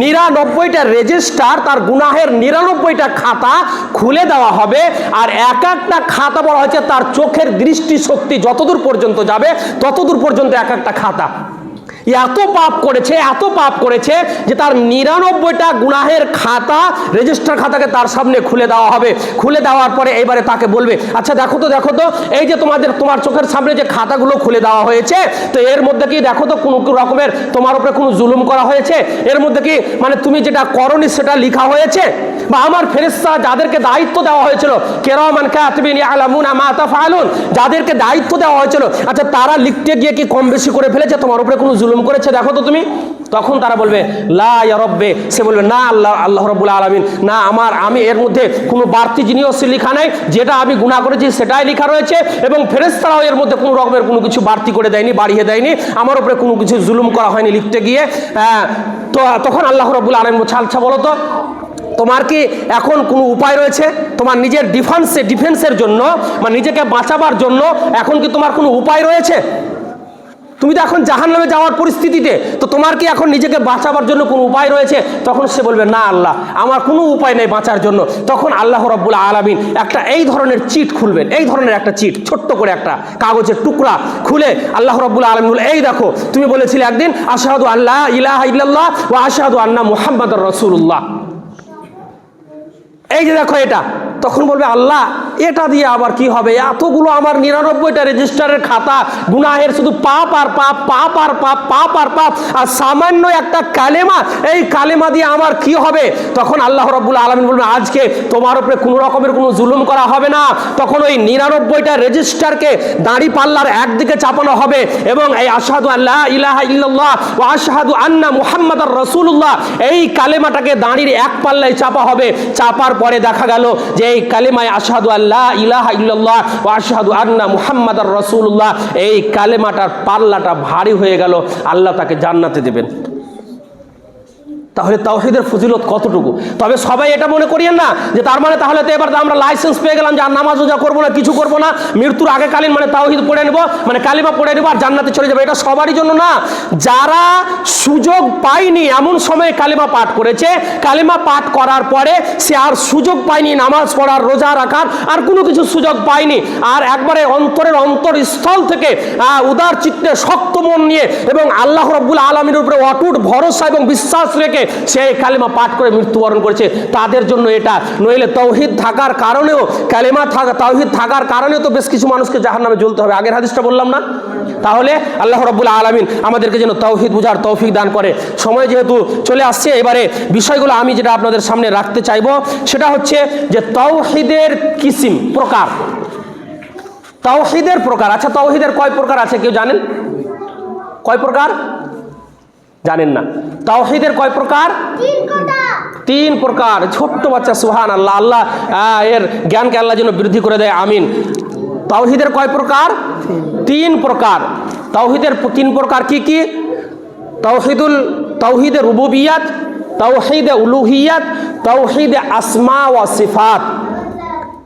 99টা রেজিস্টার, তার গুনাহের 99টা খাতা খুলে দেওয়া হবে। আর এক একটা খাতা বলা হয়েছে তার চোখের দৃষ্টি শক্তি যতদূর পর্যন্ত যাবে ততদূর পর্যন্ত এক একটা খাতা। এত পাপ করেছে যে তার 99টা গুনাহের খাতা, রেজিস্টার খাতাকে তার সামনে খুলে দেওয়া হবে। খুলে দেওয়ার পরে এবারে তাকে বলবে, আচ্ছা দেখো তো এই যে তোমার চোখের সামনে যে খাতাগুলো খুলে দেওয়া হয়েছে, তো এর মধ্যে কি দেখো তো কোনো রকমের তোমার উপরে কোনো জুলুম করা হয়েছে? এর মধ্যে কি মানে তুমি যেটা করনি সেটা লেখা হয়েছে? বা আমার ফেরেশতারা যাদেরকে দায়িত্ব দেওয়া হয়েছিল, কিরামান কাতিবিন ইয়ালামুনা মা তাফআলুন, যাদেরকে দায়িত্ব দেওয়া হয়েছিল, আচ্ছা তারা লিখতে গিয়ে কি কম বেশি করে ফেলেছে? তোমার উপরে কোনো জুলুম করেছে দেখো তো তুমি? তখন তারা বলবে লা ইয়া রব্বে, সে বলবে না আল্লাহ রাব্বুল আলামিন, না আমি এর মধ্যে কোনো বাড়তি জিনিস লেখা নাই, যেটা আমি গুনাহ করেছি সেটাই লেখা রয়েছে, এবং ফেরেশতারাও এর মধ্যে কোনো রকমের কোনো কিছু বাড়তি করে দেয়নি, বাড়িয়ে দেয়নি, আমার উপরে কোনো কিছু জুলুম করা হয়নি লিখতে গিয়ে। তো তখন আল্লাহ রাব্বুল আলামিন বলছে, আচ্ছা বলো তো তোমার কি এখন কোনো উপায় রয়েছে? তোমার নিজের ডিফেন্সের জন্য, মানে নিজেকে বাঁচাবার জন্য এখন কি তোমার কোনো উপায় রয়েছে? তুমি তো এখন জাহান্নামে যাওয়ার পরিস্থিতিতে, তো তোমার কি এখন নিজেকে বাঁচাবার জন্য কোনো উপায় রয়েছে? তখন সে বলবে না আল্লাহ, আমার কোনো উপায় নেই বাঁচার জন্য। তখন আল্লাহ রাব্বুল আলামিন একটা এই ধরনের চিট খুলবেন, এই ধরনের একটা চিট, ছোট্ট করে একটা কাগজের টুকরা খুলে আল্লাহ রাব্বুল আলামিন বলে, এই দেখো তুমি বলেছিলে একদিন আশহাদু আল্লা ইলাহা ইল্লাল্লাহ ওয়া আশহাদু আন্না মুহাম্মাদুর রাসূলুল্লাহ, এই যে দেখো এটা। তখন বলবে আল্লাহ এটা দিয়ে আবার কি হবে? এতগুলো আমার 99টা রেজিস্টারের খাতা, গুনাহের শুধু পাপ আর পাপ, পাপ আর পাপ, পাপ আর পাপ, আর সামান্য একটা কালেমা, এই কালেমা দিয়ে আমার কি হবে? তখন আল্লাহ রাব্বুল আলামিন বলবেন আজকে তোমার উপরে কোনো রকমের কোনো জুলুম করা হবে না। তখন ওই 99টা রেজিস্টারকে দাঁড়ি পাল্লার একদিকে চাপানো হবে, এবং এই আশহাদু আল্লা ইলাহা ইল্লাল্লাহ ওয়া আশহাদু আন্না মুহাম্মাদুর রাসূলুল্লাহ, এই কালেমাটাকে দাঁড়ির এক পাল্লায় চাপা হবে। চাপার পরে দেখা গেল যে এই কালেমায় আশহাদু আল্লা ইলাহা ইল্লাল্লাহ ওয়া আশহাদু আন্না মুহাম্মাদুর রাসূলুল্লাহ, এই কালেমাটার পাল্লাটা ভারী হয়ে গেল, আল্লাহ তাকে জান্নাতে দেবেন। তাহলে তাওহীদের ফজিলত কতটুকু? তবে সবাই এটা মনে করিয়েন না যে তার মানে তাহলে তো এবার আমরা লাইসেন্স পেয়ে গেলাম যে আর নামাজ রোজা করবো না, কিছু করবো না, মৃত্যুর আগেকালীন মানে তাওহীদ পড়ে নেব, মানে কালিমা পড়ে নেব আর জান্নাতে চলে যাবে। এটা সবারই জন্য না। যারা সুযোগ পায়নি এমন সময় কালিমা পাঠ করেছে, কালিমা পাঠ করার পরে সে আর সুযোগ পায়নি নামাজ পড়ার, রোজা রাখার, আর কোনো কিছু সুযোগ পায়নি, আর একবারে অন্তরের অন্তরস্থল থেকে উদার চিত্তে শক্ত মন নিয়ে এবং আল্লাহ রাব্বুল আলামিনের উপরে অটুট ভরসা এবং বিশ্বাস রেখে সেই কালেমা পাঠ করে মৃত্যুবরণ করেছে, তাদের জন্য এটা। নইলে তাওহীদ থাকার কারণেও, কালেমা তাওহীদ থাকার কারণেও তো বেশ কিছু মানুষকে জাহান্নামে জ্বলতে হবে। আগের হাদিসটা বললাম না? তাহলে আল্লাহ রাব্বুল আলামিন আমাদেরকে যেন তাওহীদ বুঝার তৌফিক দান করে। সময় যেহেতু চলে আসছে, এবারে বিষয়গুলো আমি যেটা আপনাদের সামনে রাখতে চাইবো সেটা হচ্ছে যে তাওহীদের কিসিম, প্রকার, তাওহীদের প্রকার। আচ্ছা তাওহীদের কয় প্রকার আছে কেউ জানেন? কয় প্রকার জানেন না? তাওহীদের কয় প্রকার? 3 প্রকার। ছোট্ট বাচ্চা সুবহানাল্লাহ, আল্লাহ এর জ্ঞানকে আল্লাহ যেন বৃদ্ধি করে দেয়, আমিন। তাওহীদের কয় প্রকার? 3 প্রকার। তাওহীদের 3 প্রকার কি কি? তাওহীদে রুবুবিয়াত, তাওহীদে উলুহিয়াত, তাওহীদে আসমা ওয়া সিফাত।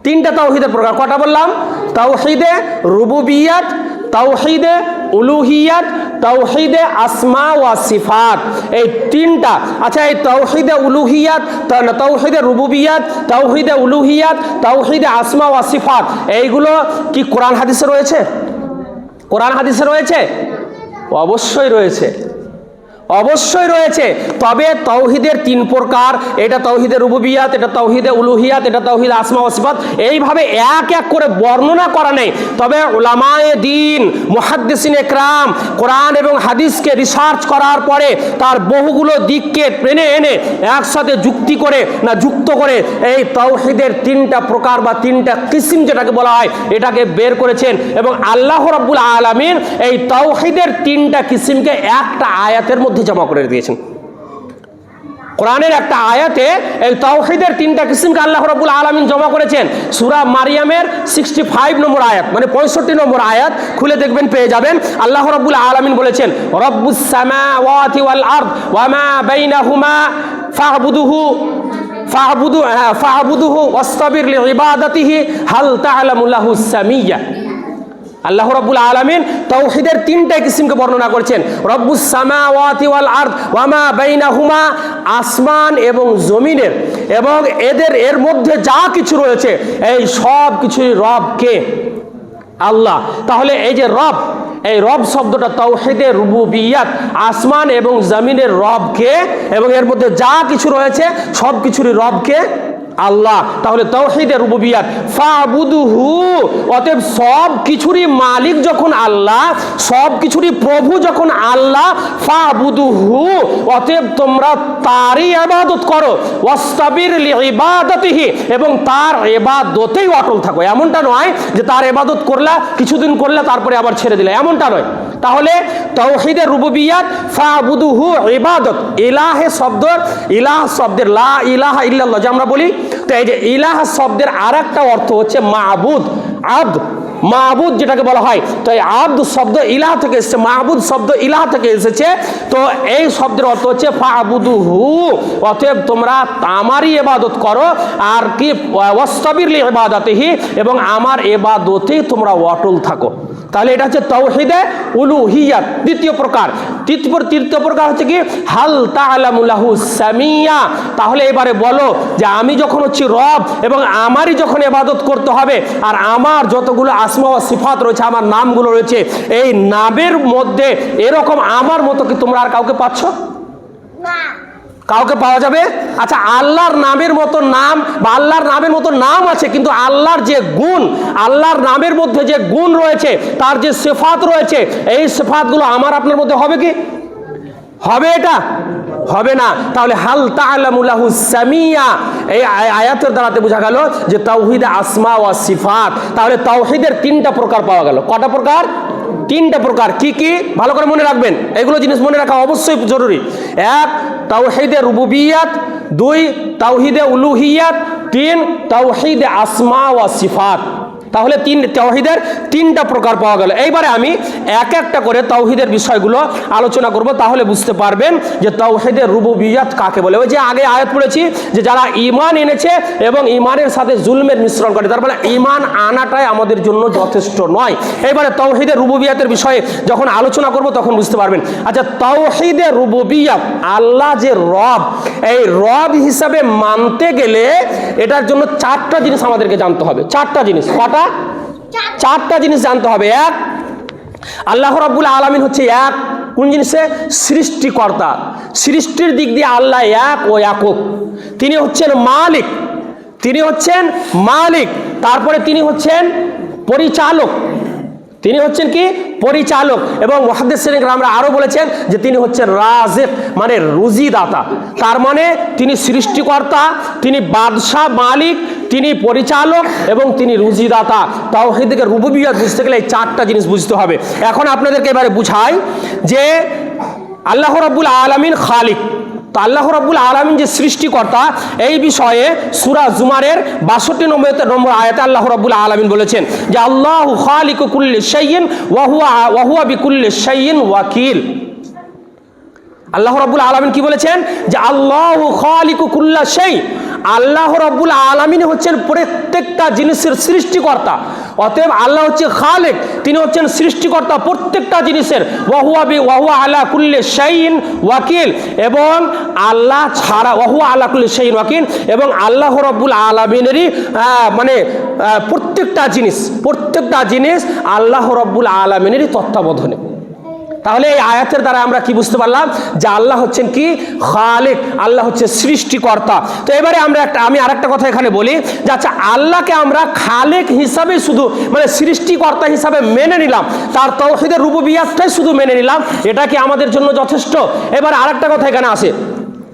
3টা তাওহীদের প্রকার। কটা বললাম? তাওহীদে রুবুবিয়াত, তাওহীদে উলুহিয়াত, তাওহীদে আসমা ওয়া সিফাত, এই 3টা। আচ্ছা এই তাওহীদে উলুহিয়াত, তাওহীদে রুবুবিয়াত, তাওহীদে উলুহিয়াত, তাওহীদে আসমা ওয়া সিফাত, এইগুলো কি কোরআন হাদিসে রয়েছে? কোরআন হাদিসে রয়েছে? অবশ্যই রয়েছে, অবশ্যই রয়েছে। তবে তাওহীদের 3 প্রকার, এটা তাওহীদে রুবুবিয়াত, এটা তাওহীদে উলুহিয়াত, এটা তাওহীদে আসমা ওয়া সিফাত, এইভাবে এক এক করে বর্ণনা করা নেই। তবে উলামায়ে দ্বীন, মুহাদ্দিসিন একরাম কোরআন এবং হাদিসকে রিসার্চ করার পরে তার বহুগুলো দিককে টেনে এনে একসাথে যুক্ত করে এই তাওহীদের 3টা প্রকার বা 3টা কিসিম যেটাকে বলা হয় এটাকে বের করেছেন, এবং আল্লাহ রাব্বুল আলামিন এই তাওহীদের 3টা কিসিমকে একটা আয়াতের মধ্যে জমা করে দিয়েছেন। কোরআনের একটা আয়াতে এই তাওহীদের তিনটা কিসিমকে আল্লাহ রাব্বুল আলামিন জমা করেছেন। সূরা মারিয়ামের 65 নম্বর আয়াত, মানে 65 নম্বর আয়াত খুলে দেখবেন, পেয়ে যাবেন। আল্লাহ রাব্বুল আলামিন বলেছেন, রব্বুস সামাওয়াতি ওয়াল আরদ ওয়া মা বাইনাহুমা ফা'বুদুহু ওয়াসতাবির লিইবাদাতিহি হাল তা'লামু লাহু সামিয়্যা। আল্লাহ রাব্বুল আলামিন তাওহীদের তিনটা কিসিমকে বর্ণনা করেছেন। রব্বুস সামাওয়াতি ওয়াল আরদ ওয়া মা বাইনাহুমা, আসমান এবং জমিনের এবং এর মধ্যে যা কিছু রয়েছে এই সব কিছুর রব কে? আল্লাহ। তাহলে এই যে রব, এই রব শব্দটা তাওহীদে রুবুবিয়্যাত, আসমান এবং জমিনের রব কে এবং এর মধ্যে যা কিছু রয়েছে সব কিছুরই রব কে? আল্লাহ। তাহলে তাওহীদে রুবুবিয়্যাত, ফা'বুদুহু, অতএব সব কিছুরই মালিক যখন আল্লাহ, সব কিছুরই প্রভু যখন আল্লাহ, ফা'বুদুহু, অতএব তোমরা তারই ইবাদত করো, ওয়াসতাবির লিইবাদাতিহি, এবং তার ইবাদতেই অটল থাকো। এমনটা নয় যে তার ইবাদত করলা, কিছুদিন করলে তারপরে আবার ছেড়ে দিলে, এমনটা নয়। তাহলে তাওহীদে রুবুবিয়্যাত, ফা'বুদুহু ইবাদত, ইলাহে ইলাহ শব্দের লা ইলাহা ইল্লাল্লাহ যে আমরা বলি, তো এই যে ইলাহ শব্দের আরেকটা অর্থ হচ্ছে মাবুদ, আব্দ, মাবুদ যেটাকে বলা হয়। তো এই আব্দ শব্দ ইলাহ থেকে এসেছে, মাবুদ শব্দ ইলাহ থেকে এসেছে। তো এই শব্দের অর্থ হচ্ছে ফা'বুদুহু, অতএব তোমরা আমারই ইবাদত করো, আর কি ওয়াসতাবির লিইবাদাতিহি, এবং আমার ইবাদতেই তোমরা অটল থাকো। তাহলে এটা হচ্ছে তাওহীদে উলুহিয়াত দ্বিতীয় প্রকার। তৃতীয় প্রকার হচ্ছে কি হাল তা'লামু লাহু সামিয়্যা। তাহলে এবারে বলো যে আমি যখন হচ্ছি রব এবং আমারই যখন ইবাদত করতে হবে, আর আমার যতগুলো আসমা ওয়া সিফাত রয়েছে, আমার নামগুলো রয়েছে, এই নামের মধ্যে এরকম আমার মতো কি তোমরা আর কাউকে পাচ্ছ? না, কাউকে পাওয়া যাবে? আচ্ছা, আল্লাহর নামের মতো নাম বা আল্লাহর নামের মতো নাম আছে, কিন্তু আল্লাহর যে গুণ, আল্লাহর নামের মধ্যে যে গুণ রয়েছে, তার যে সিফাত রয়েছে, এই সিফাতগুলো আমার আপনার মধ্যে হবে কি? হবে? এটা হবে না। তাহলে হাল তা'লামু লাহু সামিয়্যা, এই আয়াতের দ্বারাতে বোঝা গেল যে তাওহীদে আসমা ওয়া সিফাত। তাহলে তাওহীদের তিনটা প্রকার পাওয়া গেল। কটা প্রকার? তিনটা প্রকার। কি কি? ভালো করে মনে রাখবেন, এগুলো জিনিস মনে রাখা অবশ্যই জরুরি। এক, তাওহীদে রুবুবিয়্যাত; দুই, তাওহীদে উলুহিয়াত; তিন, তাওহীদে আসমা ওয়া সিফাত। তাহলে তাওহীদের তিনটা প্রকার পাওয়া গেল। এইবারে আমি এক একটা করে তাওহীদের বিষয়গুলো আলোচনা করব, তাহলে বুঝতে পারবেন যে তাওহীদের রুবুবিয়্যাত কাকে বলে। ওই যে আগে আয়াত পড়েছি যে যারা ঈমান এনেছে এবং ঈমানের সাথে জুলমের মিশ্রণ করে, তার মানে ঈমান আনাটাই আমাদের জন্য যথেষ্ট নয়। এইবারে তাওহীদের রুবুবিয়্যাতের বিষয়ে যখন আলোচনা করব তখন বুঝতে পারবেন। আচ্ছা, তাওহীদে রুবুবিয়্যাত, আল্লাহ যে রব, এই রব হিসাবে মানতে গেলে এটার জন্য চারটা জিনিস আমাদেরকে জানতে হবে। চারটা জিনিস। কটা? চারটা জিনিস জানতে হবে। এক, আল্লাহ রাব্বুল আলামিন হচ্ছে এক। কোন জিনিসে? সৃষ্টিকর্তা। সৃষ্টির দিক দিয়ে আল্লাহ এক ও একক। তিনি হচ্ছেন মালিক, তিনি হচ্ছেন মালিক। তারপরে তিনি হচ্ছেন পরিচালক, তিনি হচ্ছেন কি? পরিচালক। এবং মুহাদ্দিসিন আমরা আরো বলেছেন যে তিনি হচ্ছেন রাজিক, মানে রুজিদাতা। তার মানে তিনি সৃষ্টিকর্তা, তিনি বাদশাহ, মালিক, তিনি পরিচালক এবং তিনি রুজিদাতা। তাওহীদে রুবুবিয়্যাত বুঝতে গেলে এই চারটা জিনিস বুঝতে হবে। এখন আপনাদেরকে এবারে বুঝাই যে আল্লাহ রাব্বুল আলামিন খালিক। তো আল্লাহ রাব্বুল আলামিন যে সৃষ্টিকর্তা, এই বিষয়ে সূরা জুমারের 62 নম্বর আয়াতে আল্লাহ রাব্বুল আলামিন বলেছেন যে আল্লাহু খালিকু কুল্লি শাইইন ওয়া হুয়া বিকুল্লি শাইইন ওয়াকিল। আল্লাহ রাব্বুল আলামিন কি বলেছেন? যে আল্লাহু খালিকু কুল্লা শাই, আল্লাহ রাব্বুল আলামিন হচ্ছেন প্রত্যেকটা জিনিসের সৃষ্টিকর্তা। অতএব আল্লাহ হচ্ছে খালিক, তিনি হচ্ছেন সৃষ্টিকর্তা প্রত্যেকটা জিনিসের। ওয়া হুয়া আলা কুল্লি শাইইন ওয়াকিল, এবং আল্লাহ ছাড়া ওয়া হুয়া আলা কুল্লি শাইইন ওয়াকিল, এবং আল্লাহ রাব্বুল আলামিনেরই মানে প্রত্যেকটা জিনিস আল্লাহ রাব্বুল আলামিনেরই তত্ত্বাবধানে। তাহলে এই আয়াতের দ্বারা আমরা কি বুঝতে পারলাম? যে আল্লাহ হচ্ছেন কি? খালিক, আল্লাহ হচ্ছে সৃষ্টিকর্তা। তো এবারে আমি আরেকটা কথা এখানে বলি যে আচ্ছা, আল্লাহকে আমরা খালিক হিসাবে শুধু মানে সৃষ্টিকর্তা হিসাবে মেনে নিলাম, তার তাওহীদের রুবুবিয়্যাতটাই শুধু মেনে নিলাম, এটা কি আমাদের জন্য যথেষ্ট? এবারে আরেকটা কথা এখানে আসে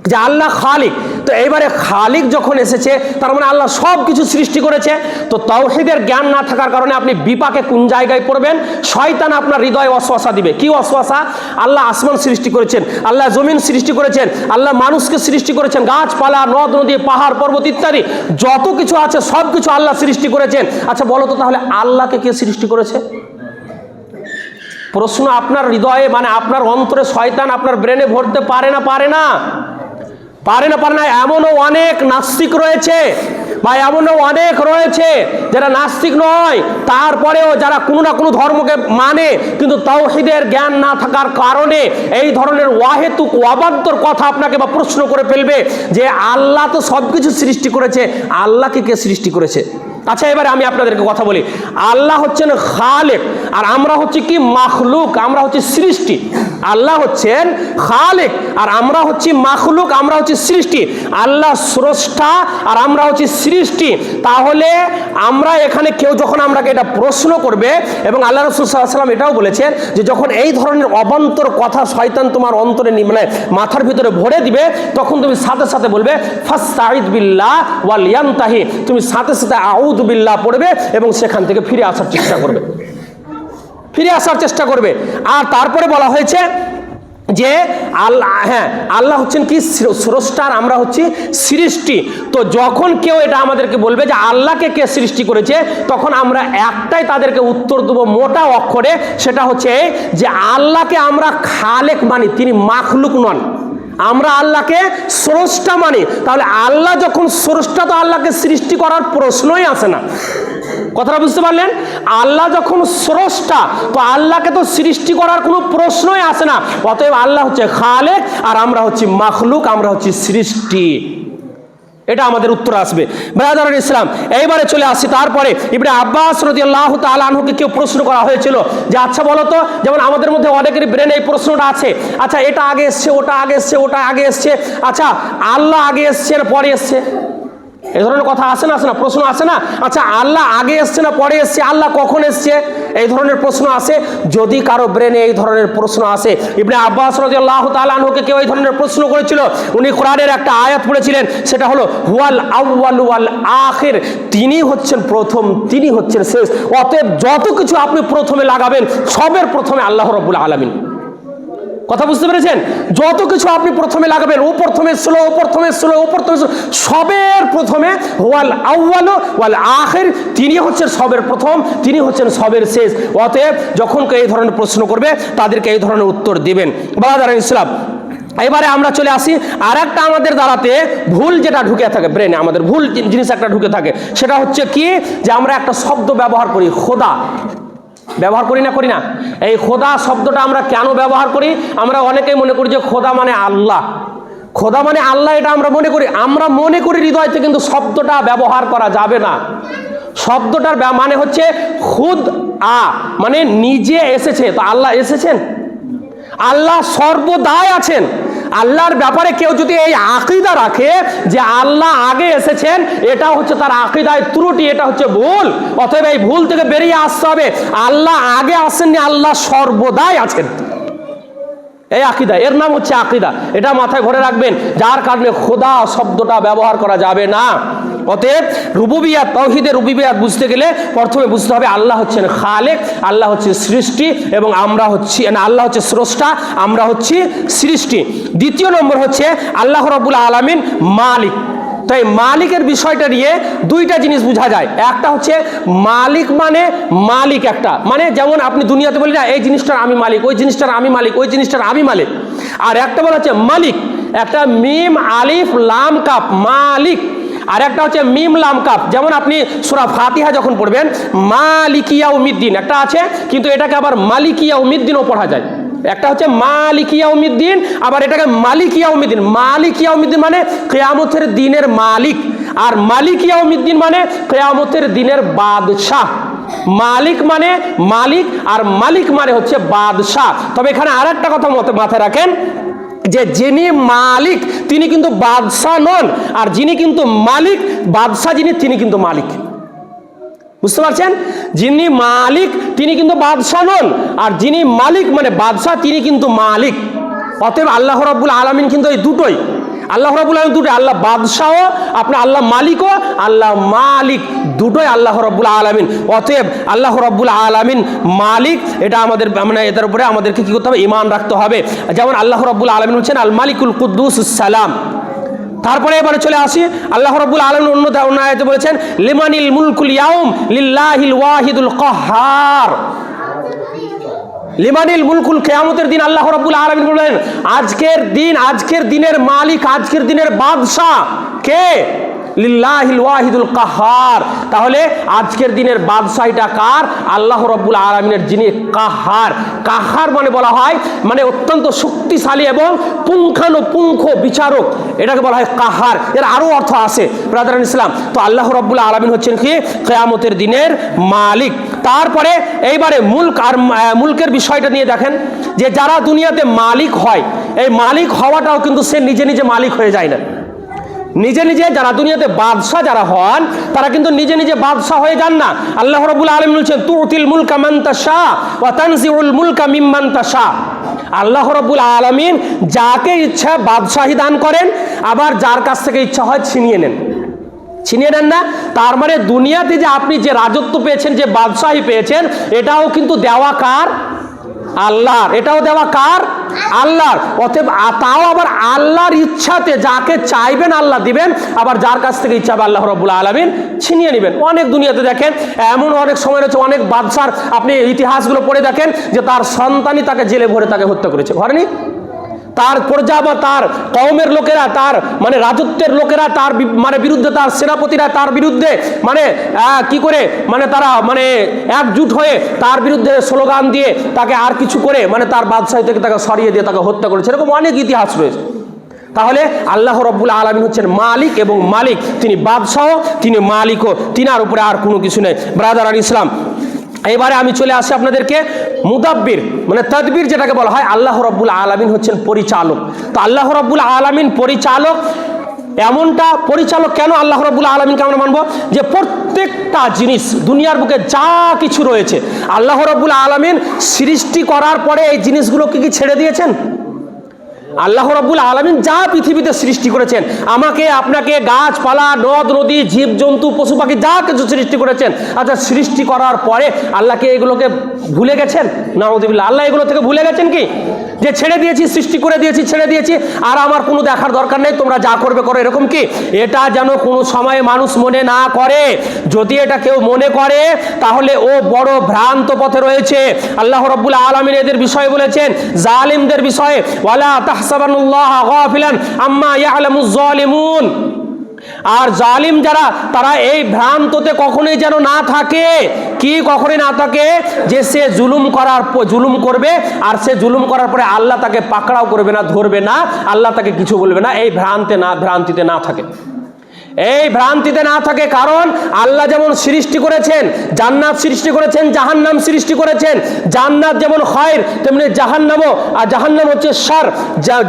যে আল্লাহ খালিক, তো এইবারে খালিক যখন এসেছে তার মানে আল্লাহ সব কিছু সৃষ্টি করেছে। তো তাওহীদের জ্ঞান না থাকার কারণে আপনি বিপাকে কোন জায়গায় পড়বেন? শয়তান আপনার হৃদয়ে ওয়াসওয়াসা দিবে। কি ওয়াসওয়াসা? আল্লাহ আসমান সৃষ্টি করেছেন, আল্লাহ জমিন সৃষ্টি করেছেন, আল্লাহ মানুষকে সৃষ্টি করেছেন, গাছপালা, নদ নদী, পাহাড় পর্বত ইত্যাদি যত কিছু আছে সব কিছু আল্লাহ সৃষ্টি করেছেন। আচ্ছা বলো তো তাহলে আল্লাহকে কে সৃষ্টি করেছে? প্রশ্ন আপনার হৃদয়ে মানে আপনার অন্তরে শয়তান আপনার ব্রেনে ভরতে পারে না? পারে না, পারে না, পারে না। এমনও অনেক নাস্তিক রয়েছে বা এমনও অনেক রয়েছে যারা নাস্তিক নয়, তারপরেও যারা কোনো না কোনো ধর্মকে মানে, কিন্তু তাওহীদের জ্ঞান না থাকার কারণে এই ধরনের ওয়াহেতুক অবান্তর কথা আপনাকে বা প্রশ্ন করে ফেলবে যে আল্লাহ তো সব কিছু সৃষ্টি করেছে, আল্লাহকে কে সৃষ্টি করেছে? আচ্ছা এবারে আমি আপনাদেরকে কথা বলি, আল্লাহ হচ্ছেন খালেক আর আমরা হচ্ছে কি মাখলুক, আমরা হচ্ছে সৃষ্টি। আল্লাহ হচ্ছেন খালেক আর আমরা হচ্ছি মাখলুক, আমরা হচ্ছে সৃষ্টি। আল্লাহ স্রষ্টা আর আমরা হচ্ছে সৃষ্টি। তাহলে আমরা এখানে কেউ যখন আমরাকে এটা প্রশ্ন করবে, এবং আল্লাহ রাসূল সাল্লাল্লাহু আলাইহি ওয়াসাল্লাম এটাও বলেছেন যে যখন এই ধরনের অবান্তর কথা শয়তান তোমার অন্তরে মানে মাথার ভিতরে ভরে দিবে, তখন তুমি সাথে সাথে বলবে ফাস্তাঈদ বিল্লাহ ওয়াল ইয়ানতাহি, তুমি সাথে সাথে আউযু বিল্লাহ পড়বে এবং সেখান থেকে ফিরে আসার চেষ্টা করবে, ফিরে আসার চেষ্টা করবে। আর তারপরে বলা হয়েছে যে আল্লাহ, হ্যাঁ আল্লাহ হচ্ছেন কি স্রষ্টার, আমরা হচ্ছি সৃষ্টি। তো যখন কেউ এটা আমাদেরকে বলবে যে আল্লাহকে কে সৃষ্টি করেছে, তখন আমরা একটাই তাদেরকে উত্তর দেবো মোটা অক্ষরে, সেটা হচ্ছে যে আল্লাহকে আমরা খালেক মানি, তিনি মাখলুক নন। আমরা আল্লাহকে স্রষ্টা মানি। তাহলে আল্লাহ যখন স্রষ্টা, তো আল্লাহকে সৃষ্টি করার প্রশ্নই আসে না। কথাটা বুঝতে পারলেন? আল্লাহ যখন স্রষ্টা, তো আল্লাহকে তো সৃষ্টি করার কোনো প্রশ্নই আসে না। অতএব আল্লাহ হচ্ছে খালেক আর আমরা হচ্ছি মাখলুক, আমরা হচ্ছি সৃষ্টি। এটা আমাদের উত্তর আসবে ব্রাদারুল ইসলাম। এইবারে চলে আসি তারপরে ইবনে আব্বাস রাদিয়াল্লাহু তাআলা আনহুকে কেউ প্রশ্ন করা হয়েছিল যে আচ্ছা বলো তো, যেমন আমাদের মধ্যে অনেকেরই ব্রেনে এই প্রশ্নটা আছে, আচ্ছা এটা আগে এসছে, ওটা আগে এসছে, ওটা আগে এসছে, আচ্ছা আল্লাহ আগে এসছে না পরে এসছে? এই ধরনের কথা আসে না, আসে না? প্রশ্ন আসে না? আচ্ছা আল্লাহ আগে এসছে না পরে এসছে? আল্লাহ কখন এসছে? এই ধরনের প্রশ্ন আসে। যদি কারো ব্রেনে এই ধরনের প্রশ্ন আসে, ইবনে আব্বাস রাদিয়াল্লাহু তাআলা আনহুকে কেউ এই ধরনের প্রশ্ন করেছিল, উনি কোরআনের একটা আয়াত পড়েছিলেন, সেটা হলো হুয়াল আউয়ালু ওয়াল আখির, তিনি হচ্ছেন প্রথম, তিনি হচ্ছেন শেষ। অতএব যত কিছু আপনি প্রথমে লাগাবেন, সবের প্রথমে আল্লাহ রাব্বুল আলামিন। কথা বুঝতে পেরেছেন? যত কিছু আপনি প্রথমে লাগাবেন, ও প্রথমে ছিল, ও প্রথমে ছিল, ও প্রথমে ছিল, সবের প্রথমে ওয়াল আউয়ালু ওয়াল আখির, তিনি হচ্ছেন সবের প্রথম, তিনি হচ্ছেন সবের শেষ। অতএব যখন কেউ এই ধরনের প্রশ্ন করবে, তাদেরকে এই ধরনের উত্তর দিবেন ব্রাদারুল ইসলাম। এবারে আমরা চলে আসি আর একটা আমাদের দ্বারাতে ভুল যেটা ঢুকে থাকে ব্রেনে, আমাদের ভুল জিনিস একটা ঢুকে থাকে, সেটা হচ্ছে কি যে আমরা একটা শব্দ ব্যবহার করি খোদা, ব্যবহার করি না, করি না? এই খোদা শব্দটা আমরা কেন ব্যবহার করি? আমরা অনেকেই মনে করি যে খোদা মানে আল্লাহ, খোদা মানে আল্লাহ, এটা আমরা মনে করি। আমরা মনে করি হৃদয়তে, কিন্তু শব্দটা ব্যবহার করা যাবে না। শব্দটার মানে হচ্ছে খুদ আ, মানে নিজে এসেছে। তো আল্লাহ এসেছেন? আল্লাহ সর্বদাই আছেন। আল্লাহর ব্যাপারে কেউ যদি এই আকীদা রাখে যে আল্লাহ আগে এসেছেন, এটা হচ্ছে তার আকীদায় ত্রুটি, এটা হচ্ছে ভুল। অতএব এই ভুল থেকে বেরিয়ে আসতে হবে। আল্লাহ আগে আসেননি, আল্লাহ সর্বদাই আছেন। এই আকীদা, এর নাম হচ্ছে আকীদা। এটা মাথায় ঘরে রাখবেন, যার কারণে খোদা শব্দটা ব্যবহার করা যাবে না। অতএব রুবুবিয়াত, তাওহীদের রুবুবিয়াত বুঝতে গেলে প্রথমে বুঝতে হবে আল্লাহ হচ্ছেন খালেক, আল্লাহ হচ্ছে সৃষ্টি, এবং আমরা হচ্ছি আল্লাহ হচ্ছে স্রষ্টা, আমরা হচ্ছি সৃষ্টি। দ্বিতীয় নম্বর হচ্ছে আল্লাহ রাব্বুল আলামিন মালিক। তাই মালিকের বিষয়টা নিয়ে দুইটা জিনিস বোঝা যায়। একটা হচ্ছে মালিক মানে মালিক, একটা মানে যেমন আপনি দুনিয়াতে বলি না এই জিনিসটার আমি মালিক, ওই জিনিসটার আমি মালিক, ওই জিনিসটার আমি মালিক। আর একটা বলা হচ্ছে মালিক, একটা মিম আলিফ লাম কাফ মালিক, আর একটা হচ্ছে মিম লাম কাফ। যেমন আপনি সূরা ফাতিহা যখন পড়বেন মালিকি ইয়াউমিদ্দিন একটা আছে, কিন্তু এটাকে আবার মালিকি ইয়াউমিদ্দিনও পড়া যায়। একটা হচ্ছে মালিকি ইয়াউমিদ্দিন, আবার এটাকে মালিকি ইয়াউমিদ্দিন। মালিকি ইয়াউমিদ্দিন মানে কিয়ামতের দিনের মালিক, আর মালিকি ইয়াউমিদ্দিন মানে কিয়ামতের দিনের বাদশাহ। মালিক মানে মালিক, আর মালিক মানে হচ্ছে বাদশাহ। তবে এখানে আর একটা কথা মাথায় রাখেন যে যিনি মালিক তিনি কিন্তু বাদশাহ নন, আর যিনি কিন্তু মালিক বাদশাহ যিনি, তিনি কিন্তু মালিক। বুঝতে পারছেন? যিনি মালিক তিনি কিন্তু বাদশাহ নন, আর যিনি মালিক মানে বাদশাহ তিনি কিন্তু মালিক। অতএব আল্লাহ রাব্বুল আলামিন কিন্তু এই দুটোই। আল্লাহ রাব্বুল আলামিন দুটো, আল্লাহ বাদশাহ, আপনার আল্লাহ মালিকও, আল্লাহ মালিক, দুটোই আল্লাহ রাব্বুল আলামিন। অতএব আল্লাহ রাব্বুল আলামিন মালিক, এটা আমাদের মানে এটার উপরে আমাদেরকে কি করতে হবে? ঈমান রাখতে হবে। যেমন আল্লাহ রাব্বুল আলামিন হচ্ছেন আল মালিকুল কুদ্দুসুস সালাম। তারপরে এবারে চলে আসি, আল্লাহ রাব্বুল আলামিন অন্য আয়াতে বলেছেন লিমানিল মুলকুল ইয়াউম লিল্লাহিল ওয়াহিদুল কাহ্হার। লিমানিল মুলকুল, কিয়ামতের দিন আল্লাহ রাব্বুল আলামিন বলেন আজকের দিনের মালিক, আজকের দিনের বাদশা কে? লিল্লাহিল ওয়াহিদুল কাহ্হার। তাহলে আজকের দিনের বাদশাহীটা কার? আল্লাহ রাব্বুল আলামিনের, যিনি কাহ্হার। কাহ্হার মানে বলা হয় মানে অত্যন্ত শক্তিশালী এবং পুঙ্খানুপুঙ্খ বিচারক, এটাকে বলা হয় কাহ্হার। এর আরো অর্থ আছে ব্রাদারান ইসলাম। তো আল্লাহ রাব্বুল আলামিন হচ্ছেন কি? কিয়ামতের দিনের মালিক। তারপরে এইবারে মুলক আর মুলকের বিষয়টা নিয়ে দেখেন যে যারা দুনিয়াতে মালিক হয়, এই মালিক হওয়াটাও কিন্তু সে নিজে নিজে মালিক হয়ে যায় না। নিজে নিজে যারা দুনিয়াতে বাদশা যারা হন, তারা কিন্তু নিজে নিজে বাদশা হয়ে যান না। আল্লাহ রাব্বুল আলামিন বলছেন তুতিল মুলকা মান তাশা ওয়া তানজিউল মুলকা মিম্মান তাশা। আল্লাহ রাব্বুল আলামিন যাকে ইচ্ছা বাদশাহী দান করেন, আবার যার কাছ থেকে ইচ্ছা হয় ছিনিয়ে নেন না। তার মানে দুনিয়াতে যে আপনি যে রাজত্ব পেয়েছেন, যে বাদশাহী পেয়েছেন, এটাও কিন্তু দেওয়া কার? আল্লাহর। এটাও দেওয়া কার? আল্লাহর। অতএব তাও আবার আল্লাহর ইচ্ছাতে, যাকে চাইবেন আল্লাহ দিবেন, আবার যার কাছ থেকে ইচ্ছা হবে আল্লাহ রাব্বুল আলামিন ছিনিয়ে নেবেন। অনেক দুনিয়াতে দেখেন এমন অনেক সময় রয়েছে, অনেক বাদশার আপনি ইতিহাসগুলো পড়ে দেখেন যে তার সন্তানই তাকে জেলে ভরে তাকে হত্যা করেছে, ঘরেনি? তার প্রজা বা তার কওমের লোকেরা, তার মানে রাজত্বের লোকেরা তার মানে বিরুদ্ধে, তার সেনাপতিরা তার বিরুদ্ধে মানে কি করে মানে তারা মানে একজুট হয়ে তার বিরুদ্ধে স্লোগান দিয়ে তাকে আর কিছু করে মানে তার বাদশাহী থেকে তাকে সরিয়ে দিয়ে তাকে হত্যা করেছে। এরকম অনেক ইতিহাস রয়েছে। তাহলে আল্লাহ রাব্বুল আলামিন হচ্ছেন মালিক এবং মালিক, তিনি বাদশাহ, তিনি মালিকও, তিনার উপরে আর কোনো কিছু নেই ব্রাদার ইসলাম। এবারে আমি চলে আসি আপনাদেরকে মুদাব্বির মানে তাদবির যেটাকে বলা হয়। আল্লাহ রাব্বুল আলামিন হচ্ছেন পরিচালক। তো আল্লাহ রাব্বুল আলামিন পরিচালক। এমনটা পরিচালক কেন আল্লাহ রাব্বুল আলামিনকে আমরা মানবো? যে প্রত্যেকটা জিনিস দুনিয়ার বুকে যা কিছু রয়েছে, আল্লাহ রাব্বুল আলামিন সৃষ্টি করার পরে এই জিনিসগুলোকে কি ছেড়ে দিয়েছেন? আল্লাহ রাব্বুল আলামিন যা পৃথিবীতে সৃষ্টি করেছেন, আমাকে আপনাকে, গাছপালা, নদ নদী, জীবজন্তু, পশু পাখি যা কিছু সৃষ্টি করেছেন, আচ্ছা সৃষ্টি করার পরে আল্লাহকে এগুলোকে ভুলে গেছেন? নাউযুবিল্লাহ। আল্লাহ এগুলো থেকে ভুলে গেছেন কি? যে ছেড়ে দিয়েছি, সৃষ্টি করে দিয়েছি, ছেড়ে দিয়েছি, আর আমার কোনো দেখার দরকার নেই, তোমরা যা করবে করো, এরকম কি? এটা যেন কোনো সময় মানুষ মনে না করে। যদি এটা কেউ মনে করে তাহলে ও বড় ভ্রান্ত পথে রয়েছে। আল্লাহ রাব্বুল আলামিন এদের বিষয়ে বলেছেন, জালিমদের বিষয়ে, ওয়ালা তাহসাবানুল্লাহা গাফিলান আম্মা ইয়ালামুজ জালিমুন। আর জালিম যারা, তারা এই ভ্রান্ততে কখনোই যেন না থাকে। কি কখনোই না থাকে? যে সে জুলুম করবে, আর সে জুলুম করার পরে আল্লাহ তাকে পাকড়াও করবে না, ধরবে না, আল্লাহ তাকে কিছু বলবে না। এই ভ্রান্তিতে না থাকে, এই ভ্রান্তিতে না থাকে। কারণ আল্লাহ যেমন সৃষ্টি করেছেন, জান্নাত সৃষ্টি করেছেন, জাহান্নাম সৃষ্টি করেছেন। জান্নাত যেমন খায়র, তেমনি জাহান্নামও, আর জাহান্নাম হচ্ছে শার।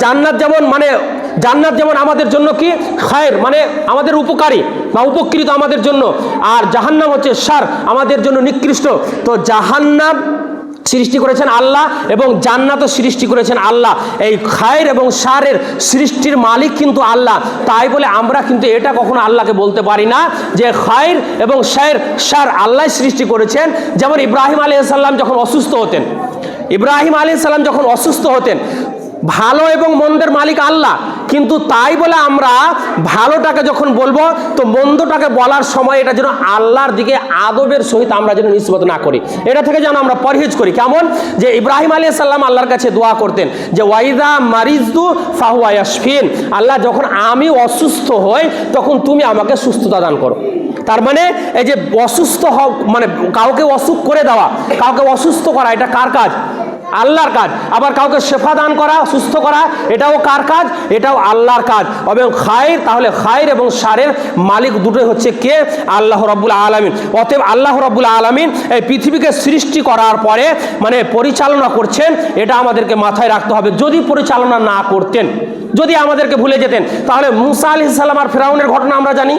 জান্নাত যেমন আমাদের জন্য কি খায়র, মানে আমাদের উপকারী বা উপকৃত আমাদের জন্য, আর জাহান্নাম হচ্ছে শার, আমাদের জন্য নিকৃষ্ট। তো জাহান্নাম সৃষ্টি করেছেন আল্লাহ এবং জান্নাতও সৃষ্টি করেছেন আল্লাহ। এই খায়র এবং শারের সৃষ্টির মালিক কিন্তু আল্লাহ। তাই বলে আমরা কিন্তু এটা কখনো আল্লাহকে বলতে পারি না যে খায়র এবং শার আল্লাহ সৃষ্টি করেছেন। যেমন ইব্রাহিম আলাইহিস সালাম যখন অসুস্থ হতেন, ভালো এবং মন্দের মালিক আল্লাহ, কিন্তু তাই বলে আমরা ভালোটাকে যখন বলবো তো মন্দটাকে বলার সময় এটা যেন আল্লাহর দিকে আদবের সহিত আমরা যেন নিসবত না করি, এটা থেকে যেন আমরা পরহেজ করি। কেমন? যে ইব্রাহিম আলাইহিস সালাম আল্লাহর কাছে দোয়া করতেন যে ওয়াইদা মারিজতু ফাহুয়া ইয়াশফিন, আল্লাহ যখন আমি অসুস্থ হই তখন তুমি আমাকে সুস্থতা দান করো। তার মানে এই যে অসুস্থ মানে কাউকে অসুখ করে দেওয়া, কাউকে অসুস্থ করা, এটা কার কাজ? আল্লাহর কাজ। আবার কাউকে শেফা দান করা, সুস্থ করা, এটাও কার কাজ? এটাও আল্লাহর কাজ। এবং খায়র, তাহলে খায়র এবং শারের মালিক দুটোই হচ্ছে কে? আল্লাহ রাব্বুল আলামিন। অতএব আল্লাহ রাব্বুল আলামিন এই পৃথিবীকে সৃষ্টি করার পরে মানে পরিচালনা করছেন, এটা আমাদেরকে মাথায় রাখতে হবে। যদি পরিচালনা না করতেন, যদি আমাদেরকে ভুলে যেতেন, তাহলে মুসা আলাইহিস সালাম আর ফিরাউনের ঘটনা আমরা জানি।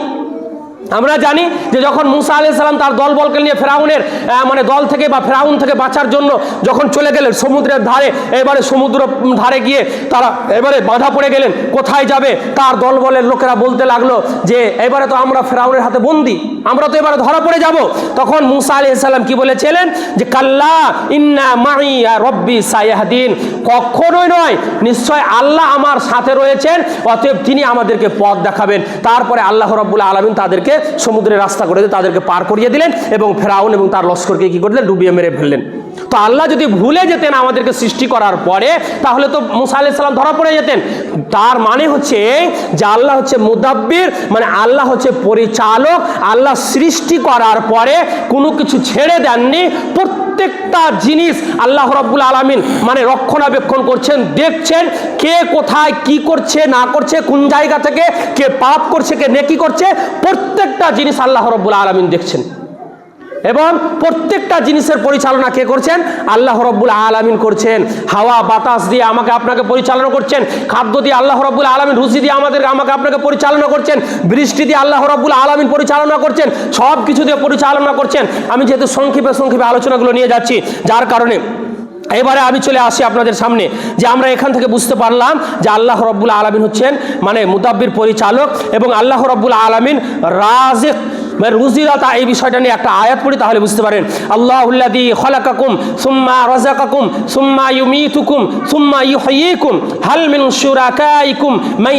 আমরা জানি যে যখন মুসা আলাইহিস সালাম তার দলবলকে নিয়ে ফেরাউনের মানে দল থেকে বা ফেরাউন থেকে বাঁচার জন্য যখন চলে গেলেন সমুদ্রের ধারে, এবারে সমুদ্র ধারে গিয়ে তারা এবারে বাধা পড়ে গেলেন, কোথায় যাবে? তার দলবলের লোকেরা বলতে লাগলো যে এবারে তো আমরা ফেরাউনের হাতে বন্দি, আমরা তো এবারে ধরা পড়ে যাব। তখন মুসা আলাইহিস সালাম কি বলেছিলেন যে কাল্লা ইন্না মাইয়া রব্বি সায়াহদিন, কখনোই নয়, নিশ্চয় আল্লাহ আমার সাথে রয়েছেন, অতএব তিনি আমাদেরকে পথ দেখাবেন। তারপরে আল্লাহ রাব্বুল আলামিন তাদেরকে সমুদ্রের রাস্তা করে দিয়ে তাদেরকে পার করিয়ে দিলেন এবং ফেরাউন এবং তার লস্করকে কি করলেন? ডুবিয়ে মেরে ফেললেন। তো আল্লাহ যদি ভুলে যেতেন আমাদেরকে সৃষ্টি করার পরে, তাহলে তো মুসা আলাইহিস সালাম ধরা পড়ে যেতেন। তার মানে হচ্ছে যে আল্লাহ হচ্ছে মুদাব্বির, মানে আল্লাহ হচ্ছে পরিচালক। আল্লাহ সৃষ্টি করার পরে কোনো কিছু ছেড়ে দেননি, প্রত্যেকটা জিনিস আল্লাহ রাব্বুল আলামিন মানে রক্ষণাবেক্ষণ করছেন, দেখছেন কে কোথায় কি করছে না করছে, কোন জায়গা থেকে কে পাপ করছে কে নেকি করছে, প্রত্যেকটা জিনিস আল্লাহ রাব্বুল আলামিন দেখছেন। এবং প্রত্যেকটা জিনিসের পরিচালনা কে করছেন? আল্লাহ রাব্বুল আলামিন করছেন। হাওয়া বাতাস দিয়ে আমাকে আপনাকে পরিচালনা করছেন, খাদ্য দিয়ে আল্লাহ রাব্বুল আলামিন, রুজি দিয়ে আমাকে আপনাকে পরিচালনা করছেন, বৃষ্টি দিয়ে আল্লাহ রাব্বুল আলামিন পরিচালনা করছেন, সব কিছু দিয়ে পরিচালনা করছেন। আমি যেহেতু সংক্ষেপে আলোচনাগুলো নিয়ে যাচ্ছি, যার কারণে এবারে আমি চলে আসি আপনাদের সামনে যে আমরা এখান থেকে বুঝতে পারলাম যে আল্লাহ রাব্বুল আলামিন হচ্ছেন মানে মুদাব্বির, পরিচালক, এবং আল্লাহ রাব্বুল আলামিন রাজিক মানে রুজিদাতা। এই বিষয়টা নিয়ে একটা আয়াত পড়ি তাহলে বুঝতে পারেন। আল্লাহুল্লাযী খালাকাকুম সুম্মা রাযাকাকুম সুম্মা ইউমীতুকুম সুম্মা ইউহয়ীকুম হাল মিন শুরাকাইকুম মান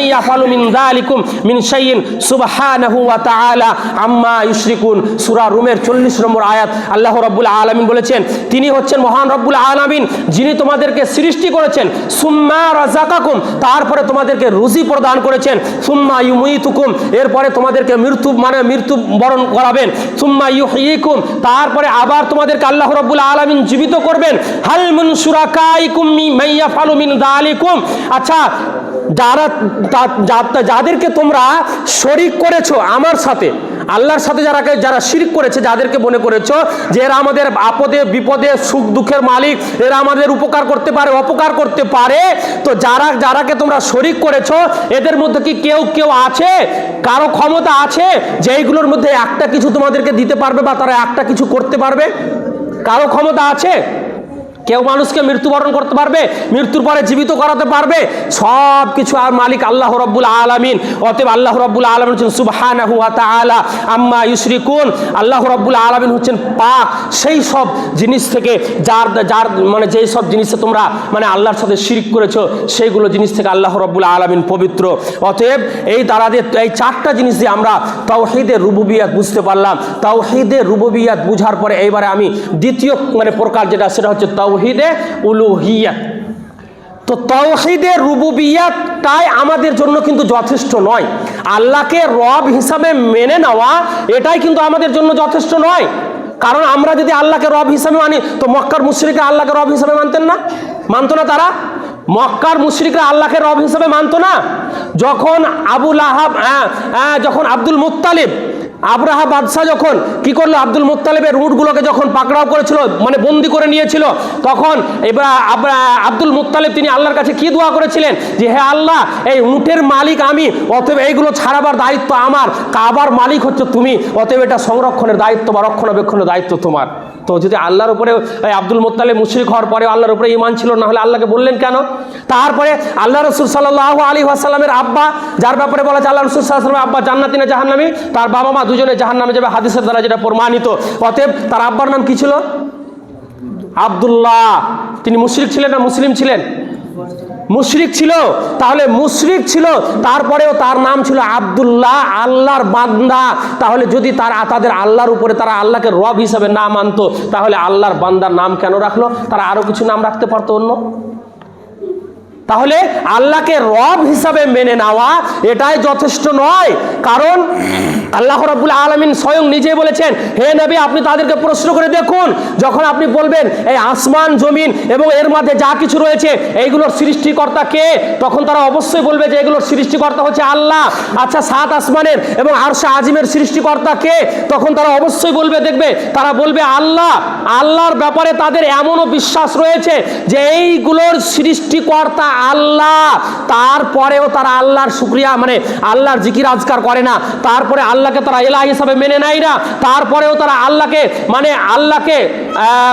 ইয়াফআলু মিন যালিকুম মিন শাইইন সুবহানাহু ওয়া তাআলা আম্মা ইউশরিকুন। সূরা রুমের 40 নম্বর আয়াত। আল্লাহ রাব্বুল আলামিন বলেছেন তিনি হচ্ছেন মহান রব্বুল আলামিন, যিনি তোমাদেরকে সৃষ্টি করেছেন, সুম্মা রাযাকাকুম তারপরে তোমাদেরকে রুজি প্রদান করেছেন, সুম্মা ইউমীতুকুম এরপরে তোমাদেরকে মৃত্যু বরণ করাবেন, সুম্মা ইউহয়ীকুম তারপরে আবার তোমাদেরকে আল্লাহ রাব্বুল আলামিন জীবিত করবেন। হাল মিন শুরাকাইকুম মান ইয়াফআলু মিন যালিকুম, আচ্ছা যাদেরকে তোমরা শরীক করেছো আমার সাথে, আল্লাহর সাথে যারা শিরক করেছে, যাদেরকে মনে করেছো যে এরা আমাদের আপদে বিপদে সুখ দুঃখের মালিক, এরা আমাদের উপকার করতে পারে অপকার করতে পারে, তো যারাকে তোমরা শরীক করেছো এদের মধ্যে কি কেউ আছে, কারো ক্ষমতা আছে যে এইগুলোর মধ্যে একটা কিছু তোমাদেরকে দিতে পারবে বা তারা একটা কিছু করতে পারবে? কারো ক্ষমতা আছে? কেউ মানুষকে মৃত্যুবরণ করতে পারবে, মৃত্যুর পরে জীবিত করাতে পারবে? সব কিছু আর মালিক আল্লাহ রাব্বুল আলামিন। অতএব আল্লাহ রাব্বুল আলামিন হচ্ছেন সুবহানাহু ওয়া তাআলা আম্মা ইউশরিকুন। আল্লাহ রাব্বুল আলামিন হচ্ছেন পাক সেই সব জিনিস থেকে যার মানে যেই সব জিনিসে তোমরা মানে আল্লাহর সাথে শিরক করেছো সেইগুলো জিনিস থেকে আল্লাহ রাব্বুল আলামিন পবিত্র। অতএব এই দ্বারাদের এই চারটা জিনিস দিয়ে আমরা তাওহীদের রুবুবিয়াত বুঝতে পারলাম। তাওহীদের রুবুবিয়াত বুঝার পরে এইবারে আমি দ্বিতীয় মানে প্রকার যেটা সেটা হচ্ছে তাওহীদে উলুহিয়াত। তো তাওহীদে রুবুবিয়াতটাই আমাদের জন্য কিন্তু যথেষ্ট নয়। আল্লাহকে রব হিসাবে মেনে নেওয়া এটাই কিন্তু আমাদের জন্য যথেষ্ট নয়। কারণ আমরা যদি আল্লাহকে রব হিসাবে মানি, তো মক্কার মুশরিকরা আল্লাহকে রব হিসাবে মানতো না তারা? মক্কার মুশরিকরা আল্লাহকে রব হিসাবে মানতো না। যখন আবু লাহাব যখন আব্দুল মুত্তালিব আবরাহা বাদশাহ যখন কি করলো, আব্দুল মুত্তালিবের উটগুলোকে যখন পাকড়াও করেছিল মানে বন্দি করে নিয়েছিল, তখন এবার আব্দুল মুত্তালিব তিনি আল্লাহর কাছে কি দোয়া করেছিলেন যে হে আল্লাহ, এই উটের মালিক আমি, অতএব এইগুলো ছাড়াবার দায়িত্ব আমার, কাবার মালিক হচ্ছে তুমি, অতএব এটা সংরক্ষণের দায়িত্ব বা রক্ষণাবেক্ষণের দায়িত্ব তোমার। তো যদি আল্লাহর উপরে আব্দুল মুত্তালিব মুশরিক হওয়ার পরে আল্লাহর উপরে ঈমান ছিল না, হলে আল্লাহকে বললেন কেন? তারপরে আল্লাহ রাসূল সাল্লাল্লাহু আলাইহি ওয়াসাল্লামের আব্বা, যার ব্যাপারে বলা যায় আল্লাহ রাসূল সাল্লাল্লাহু আলাইহি ওয়াসাল্লামের আব্বা জান্নাতি না জাহান্নামী, তার বাবা মা দুজনে জাহান্নামে যাবে হাদিসের দ্বারা যেটা প্রমাণিত। অতএব তার আব্বার নাম কি ছিল? আব্দুল্লাহ। তিনি মুশরিক ছিলেন না মুসলিম ছিলেন? মুশরিক ছিল। তাহলে মুশরিক ছিল, তারপরেও তার নাম ছিল আব্দুল্লাহ, আল্লাহর বান্দা। তাহলে যদি তাদের আল্লাহর উপরে তারা আল্লাহকে রব হিসাবে না মানতো, তাহলে আল্লাহর বান্দার নাম কেন রাখলো? তারা আরো কিছু নাম রাখতে পারতো অন্য। তাহলে আল্লাহকে রব হিসাবে মেনে নেওয়া এটাই যথেষ্ট নয়। কারণ আল্লাহ রাব্বুল আলামিন স্বয়ং নিজে বলেছেন, হে নবী আপনি তাদেরকে প্রশ্ন করে দেখুন, যখন আপনি বলবেন এই আসমান জমিন এবং এর মধ্যে যা কিছু রয়েছে এইগুলোর সৃষ্টিকর্তা কে, তখন তারা অবশ্যই বলবে যে এগুলোর সৃষ্টিকর্তা হচ্ছে আল্লাহ। আচ্ছা, সাত আসমানের এবং আরশে আজিমের সৃষ্টিকর্তা কে? তখন তারা অবশ্যই বলবে, দেখবে তারা বলবে আল্লাহ। আল্লাহর ব্যাপারে তাদের এমনও বিশ্বাস রয়েছে যে এইগুলোর সৃষ্টিকর্তা আল্লাহ, তারপরেও তারা আল্লাহর শুকরিয়া মানে আল্লাহর জিকির আজকার করে না, তারপরে আল্লাহকে তারা ইলাহ হিসাবে মেনে নেয় না, তারপরেও তারা আল্লাহকে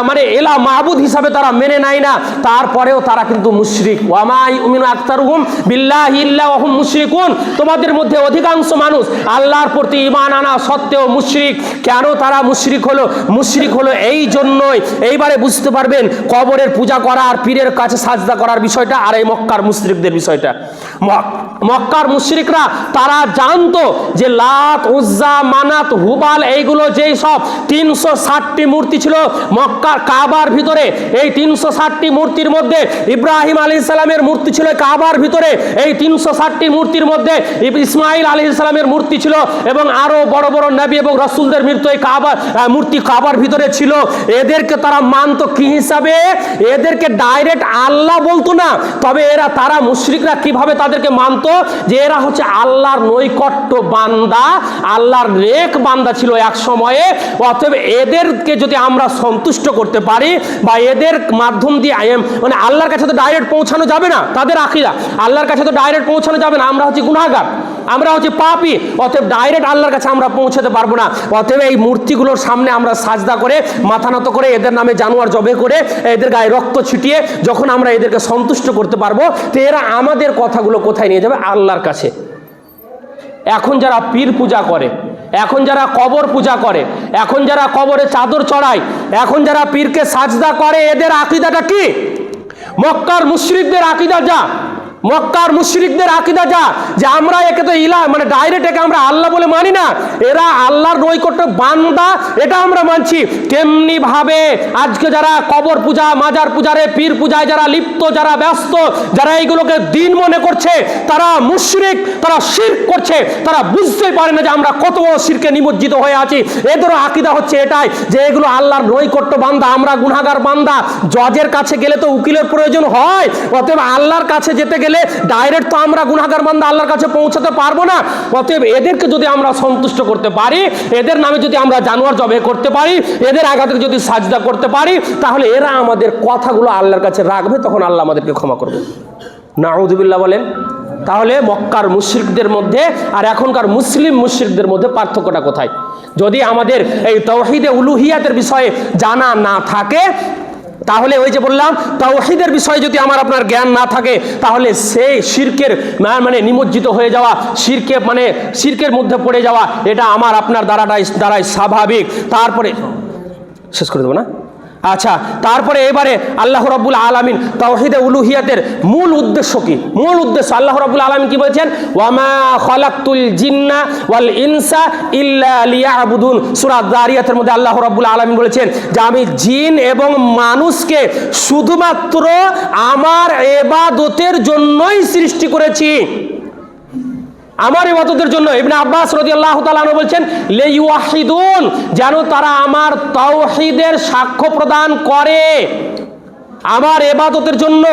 মানে ইলাহ মাহবুদ হিসাবে তারা মেনে নেয় না, তারপরেও তারা কিন্তু মুশরিক। ওয়ামা ইউমিনু আকতারুহুম বিল্লাহি ইল্লা ওয়া হুম মুশরিকুন, তোমাদের মধ্যে অধিকাংশ মানুষ আল্লাহর প্রতি ঈমান আনা সত্ত্বেও মুশরিক। কেন তারা মুশরিক হলো? মুশরিক হলো এই জন্যই, এইবারে বুঝতে পারবেন কবরের পূজা করা আর পীরের কাছে সাজদা করার বিষয়টা আর এই মক্কার মুশরিকদের বিষয়টা। মক্কার মুশরিকরা তারা জানতো যে লাত, উজ্জা, মানাত, হুবাল এইগুলো যেই সব 360টি মূর্তি ছিল মক্কার কাবার ভিতরে, এই 360টি মূর্তির মধ্যে ইব্রাহিম আলাইহিস সালামের মূর্তি ছিল কাবার ভিতরে, এই 360টি মূর্তির মধ্যে ইসমাইল আলাইহিস সালামের মূর্তি ছিল এবং আরো বড় বড় নবী এবং রাসূলদের মূর্তি কাবার ভিতরে ছিল। এদেরকে তারা মানত কি হিসাবে? এদেরকে ডাইরেক্ট আল্লাহ বলতো না, তবে তারা মুশরিকরা কিভাবে তাদেরকে মানত? যে এরা হচ্ছে আল্লাহর নৈকট্য বান্দা, আল্লাহর নেক বান্দা ছিল এক সময়ে, অতএব এদেরকে যদি আমরা সন্তুষ্ট করতে পারি বা এদের মাধ্যম দিয়ে মানে আল্লাহর কাছে তো ডাইরেক্ট পৌঁছানো যাবে না, তাদের আকীদা আল্লাহর কাছে তো ডাইরেক্ট পৌঁছানো যাবে না, আমরা হচ্ছে গুনাহগার, আমরা হচ্ছে পাপী, অতএব ডাইরেক্ট আল্লাহর কাছে আমরা পৌঁছাতে পারবো না। অতএব এই মূর্তিগুলোর সামনে আমরা সাজদা করে মাথা নত করে এদের নামে জানোয়ার জবে করে এদের গায়ে রক্ত ছিটিয়ে যখন আমরা এদেরকে সন্তুষ্ট করতে পারবো, তো এরা আমাদের কথাগুলো কোথায় নিয়ে যাবে? আল্লাহর কাছে। এখন যারা পীর পূজা করে, এখন যারা কবর পূজা করে, এখন যারা কবরে চাদর চড়ায়, এখন যারা পীরকে সাজদা করে, এদের আকীদাটা কি? মক্কার মুশরিকদের আকীদা যা, মক্কার মুশরিকদের আকীদা যা, যে আমরা একে তো ইলাহ মানে ডাইরেক্ট একে আমরা আল্লাহ বলে মানি না, এরা আল্লাহর নৈকট্য বান্দা এটা আমরা মানছি। তেমনি ভাবে আজকে যারা কবর পূজা, মাজার পূজারে, পীর পূজায় যারা লিপ্ত, যারা ব্যস্ত, যারা এইগুলোকে দিন মনে করছে, তারা মুশরিক, তারা শিরক করছে, তারা বুঝতেই পারে না যে আমরা কত শিরকে নিমজ্জিত হয়ে আছি। এদেরও আকীদা হচ্ছে এটাই যে এগুলো আল্লাহর নৈকট্য বান্দা, আমরা গুনাহগার বান্দা। জজের কাছে গেলে তো উকিলের প্রয়োজন হয়, অতএব আল্লাহর কাছে যেতে গেলে ডাইরেক্ট তো আমরা গুনাহগার বান্দা আল্লাহর কাছে পৌঁছাতে পারবো না। অতএব এদেরকে যদি আমরা সন্তুষ্ট করতে পারি, এদের নামে যদি আমরা জানোয়ার জবে করতে পারি, এদের আঘাতে যদি সাজদা করতে পারি, তাহলে এরা আমাদের কথাগুলো আল্লাহর কাছে রাখবে, তখন আল্লাহ আমাদেরকে ক্ষমা করবে। নাউযুবিল্লাহ বলেন। তাহলে মক্কার মুশরিকদের মধ্যে আর এখনকার মুসলিম মুশরিকদের মধ্যে পার্থক্যটা কোথায়? যদি আমাদের এই তাওহীদে উলুহিয়াতের বিষয়ে জানা না থাকে, তাহলে ওই যে বললাম তাওহীদের বিষয়ে যদি আমার আপনার জ্ঞান না থাকে, তাহলে সেই শিরকের মানে নিমজ্জিত হয়ে যাওয়া, শিরকের মধ্যে পড়ে যাওয়া, এটা আমার আপনার দ্বারাই স্বাভাবিক। তারপরে শেষ করে দেবো না? আচ্ছা, তারপরে এবারে আল্লাহ রাব্বুল আলামিন তাওহীদে উলুহিয়াতের মূল উদ্দেশ্য কি? মূল উদ্দেশ্য আল্লাহ রাব্বুল আলামিন কি বলেছেন? ওয়ামা খালাকতুল জিন্না ওয়াল ইনসা ইল্লা লিয়াবুদুন। সূরা যারিয়াতের মধ্যে আল্লাহ রাব্বুল আলামিন বলেছেন যে আমি জিন এবং মানুষকে শুধুমাত্র আমার ইবাদতের জন্যই সৃষ্টি করেছি, আমার ইবাদতের জন্য। ইবনে আব্বাস রাদিয়াল্লাহু তাআলা আনহু বলছেন লিইউহিদুন, যেন তারা আমার তাওহীদের সাক্ষ্য প্রদান করে আমার ইবাদতের জন্য।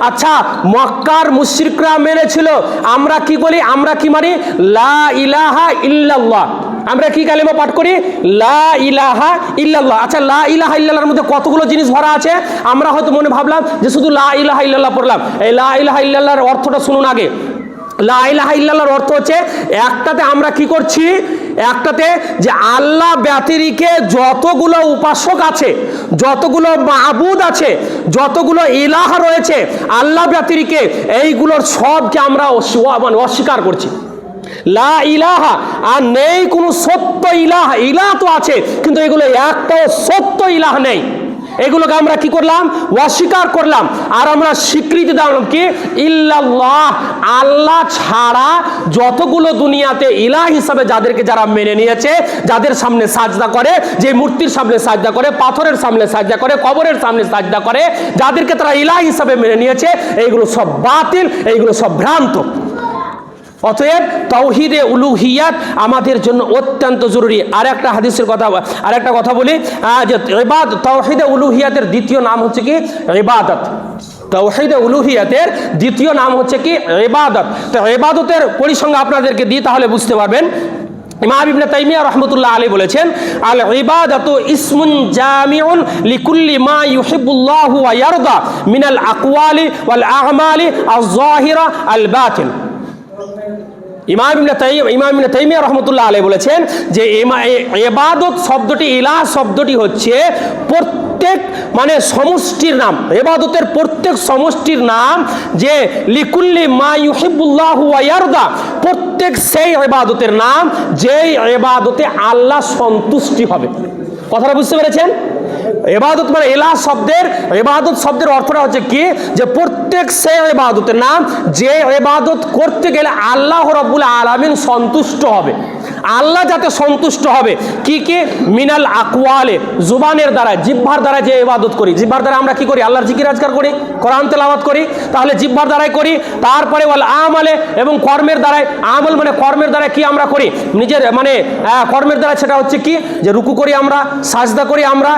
আচ্ছা, মক্কার মুশরিকরা মেনেছিল, আমরা কি বলি? আমরা কি মানি? লা ইলাহা ইল্লাল্লাহ। আমরা কি কালেমা পাঠ করি? লা ইলাহা ইল্লাল্লাহ। আচ্ছা, লা ইলাহা ইল্লাল্লাহর মধ্যে কতগুলো জিনিস ভরা আছে? আমরা হয়তো মনে ভাবলাম যে শুধু লা ইলাহা ইল্লাল্লাহ পড়লাম। এই লা ইলাহা ইল্লাল্লাহর অর্থটা শুনুন আগে। লা ইলাহা ইল্লাল্লাহর অর্থ হচ্ছে একটাতে আমরা কি করছি? একটাতে যে আল্লাহ ব্যতিরেকে যতগুলো উপাসক আছে, যতগুলো মাবুদ আছে, যতগুলো ইলাহ রয়েছে আল্লাহ ব্যতিরেকে, এইগুলোর সবকে আমরা অস্বীকার করছি। লা ইলাহা, আর নেই কোনো সত্য ইলাহ। ইলাহ তো আছে, কিন্তু এগুলো একটাও সত্য ইলাহ নেই। এগুলোকে আমরা কি করলাম? অস্বীকার করলাম। আর আমরা স্বীকৃতি দিলাম কি? ইল্লাল্লাহ, আল্লাহ ছাড়া যতগুলো দুনিয়াতে ইলাহ হিসাবে যাদেরকে যারা মেনে নিয়েছে, যাদের সামনে সাজদা করে, যে মূর্তির সামনে সাজদা করে, পাথরের সামনে সাজদা করে, কবরের সামনে সাজদা করে, যাদেরকে তারা ইলাহ হিসাবে মেনে নিয়েছে, এইগুলো সব বাতিল, এইগুলো সব ভ্রান্ত। অতএব তাওহীদে উলুহিয়াত আমাদের জন্য অত্যন্ত জরুরি। আর একটা হাদিসের কথা, আর একটা কথা বলি যে তাওহীদে উলুহিয়াতের দ্বিতীয় নাম হচ্ছে কি? ইবাদত। তাওহীদে উলুহিয়াতের দ্বিতীয় নাম হচ্ছে কি? ইবাদত। তো ইবাদতের পরিসংখ্যা আপনাদেরকে দিই, তাহলে বুঝতে পারবেন। ইমাম ইবনে তাইমিয়া রাহমাতুল্লাহ আলাইহি বলেছেন, আল ইবাদাতু ইসমুন জামিউন লিকুল্লি মা ইউহিব্বুল্লাহু ওয়া ইয়ারদা মিনাল আকওয়ালি ওয়াল আ'মালি আয-যাহিরা আল বাতিন। ইমাম ইবনে তাইমিয়া রাহমাতুল্লাহ আলাইহি বলেছেন যে ইবাদত শব্দটি, ইলাহ শব্দটি হচ্ছে প্রত্যেক মানে সমষ্টির নাম, ইবাদতের প্রত্যেক সমষ্টির নাম, যে লিকুল্লি মা ইউহিব্বুল্লাহু ওয়া ইয়ারদা, প্রত্যেক সেই ইবাদতের নাম যেই ইবাদতে আল্লাহ সন্তুষ্টি হবে। কথাটা বুঝতে পেরেছেন? ইবাদত মানে ইলাহ শব্দের, ইবাদত শব্দের অর্থটা হচ্ছে কি, যে প্রত্যেক সেই ইবাদতের নাম যে ইবাদত করতে গেলে আল্লাহ রাব্বুল আলামিন সন্তুষ্ট হবে। আল্লাহ যাতে সন্তুষ্ট হবে কি কি, মিনাল আকওয়ালে, জুবানের দ্বারা, জিহ্বার দ্বারা যে ইবাদত করি, জিহ্বার দ্বারা আমরা কি করি, আল্লাহর জিকির আজকার করি, কোরআন তেলাওয়াত করি, তাহলে জিহ্বার দ্বারাই করি। তারপরে ওয়াল আমালে, এবং কর্মের দ্বারাই, আমল মানে কর্মের দ্বারা কি আমরা করি, নিজের মানে কর্মের দ্বারা, সেটা হচ্ছে কি, যে রুকু করি আমরা, সাজদা করি আমরা,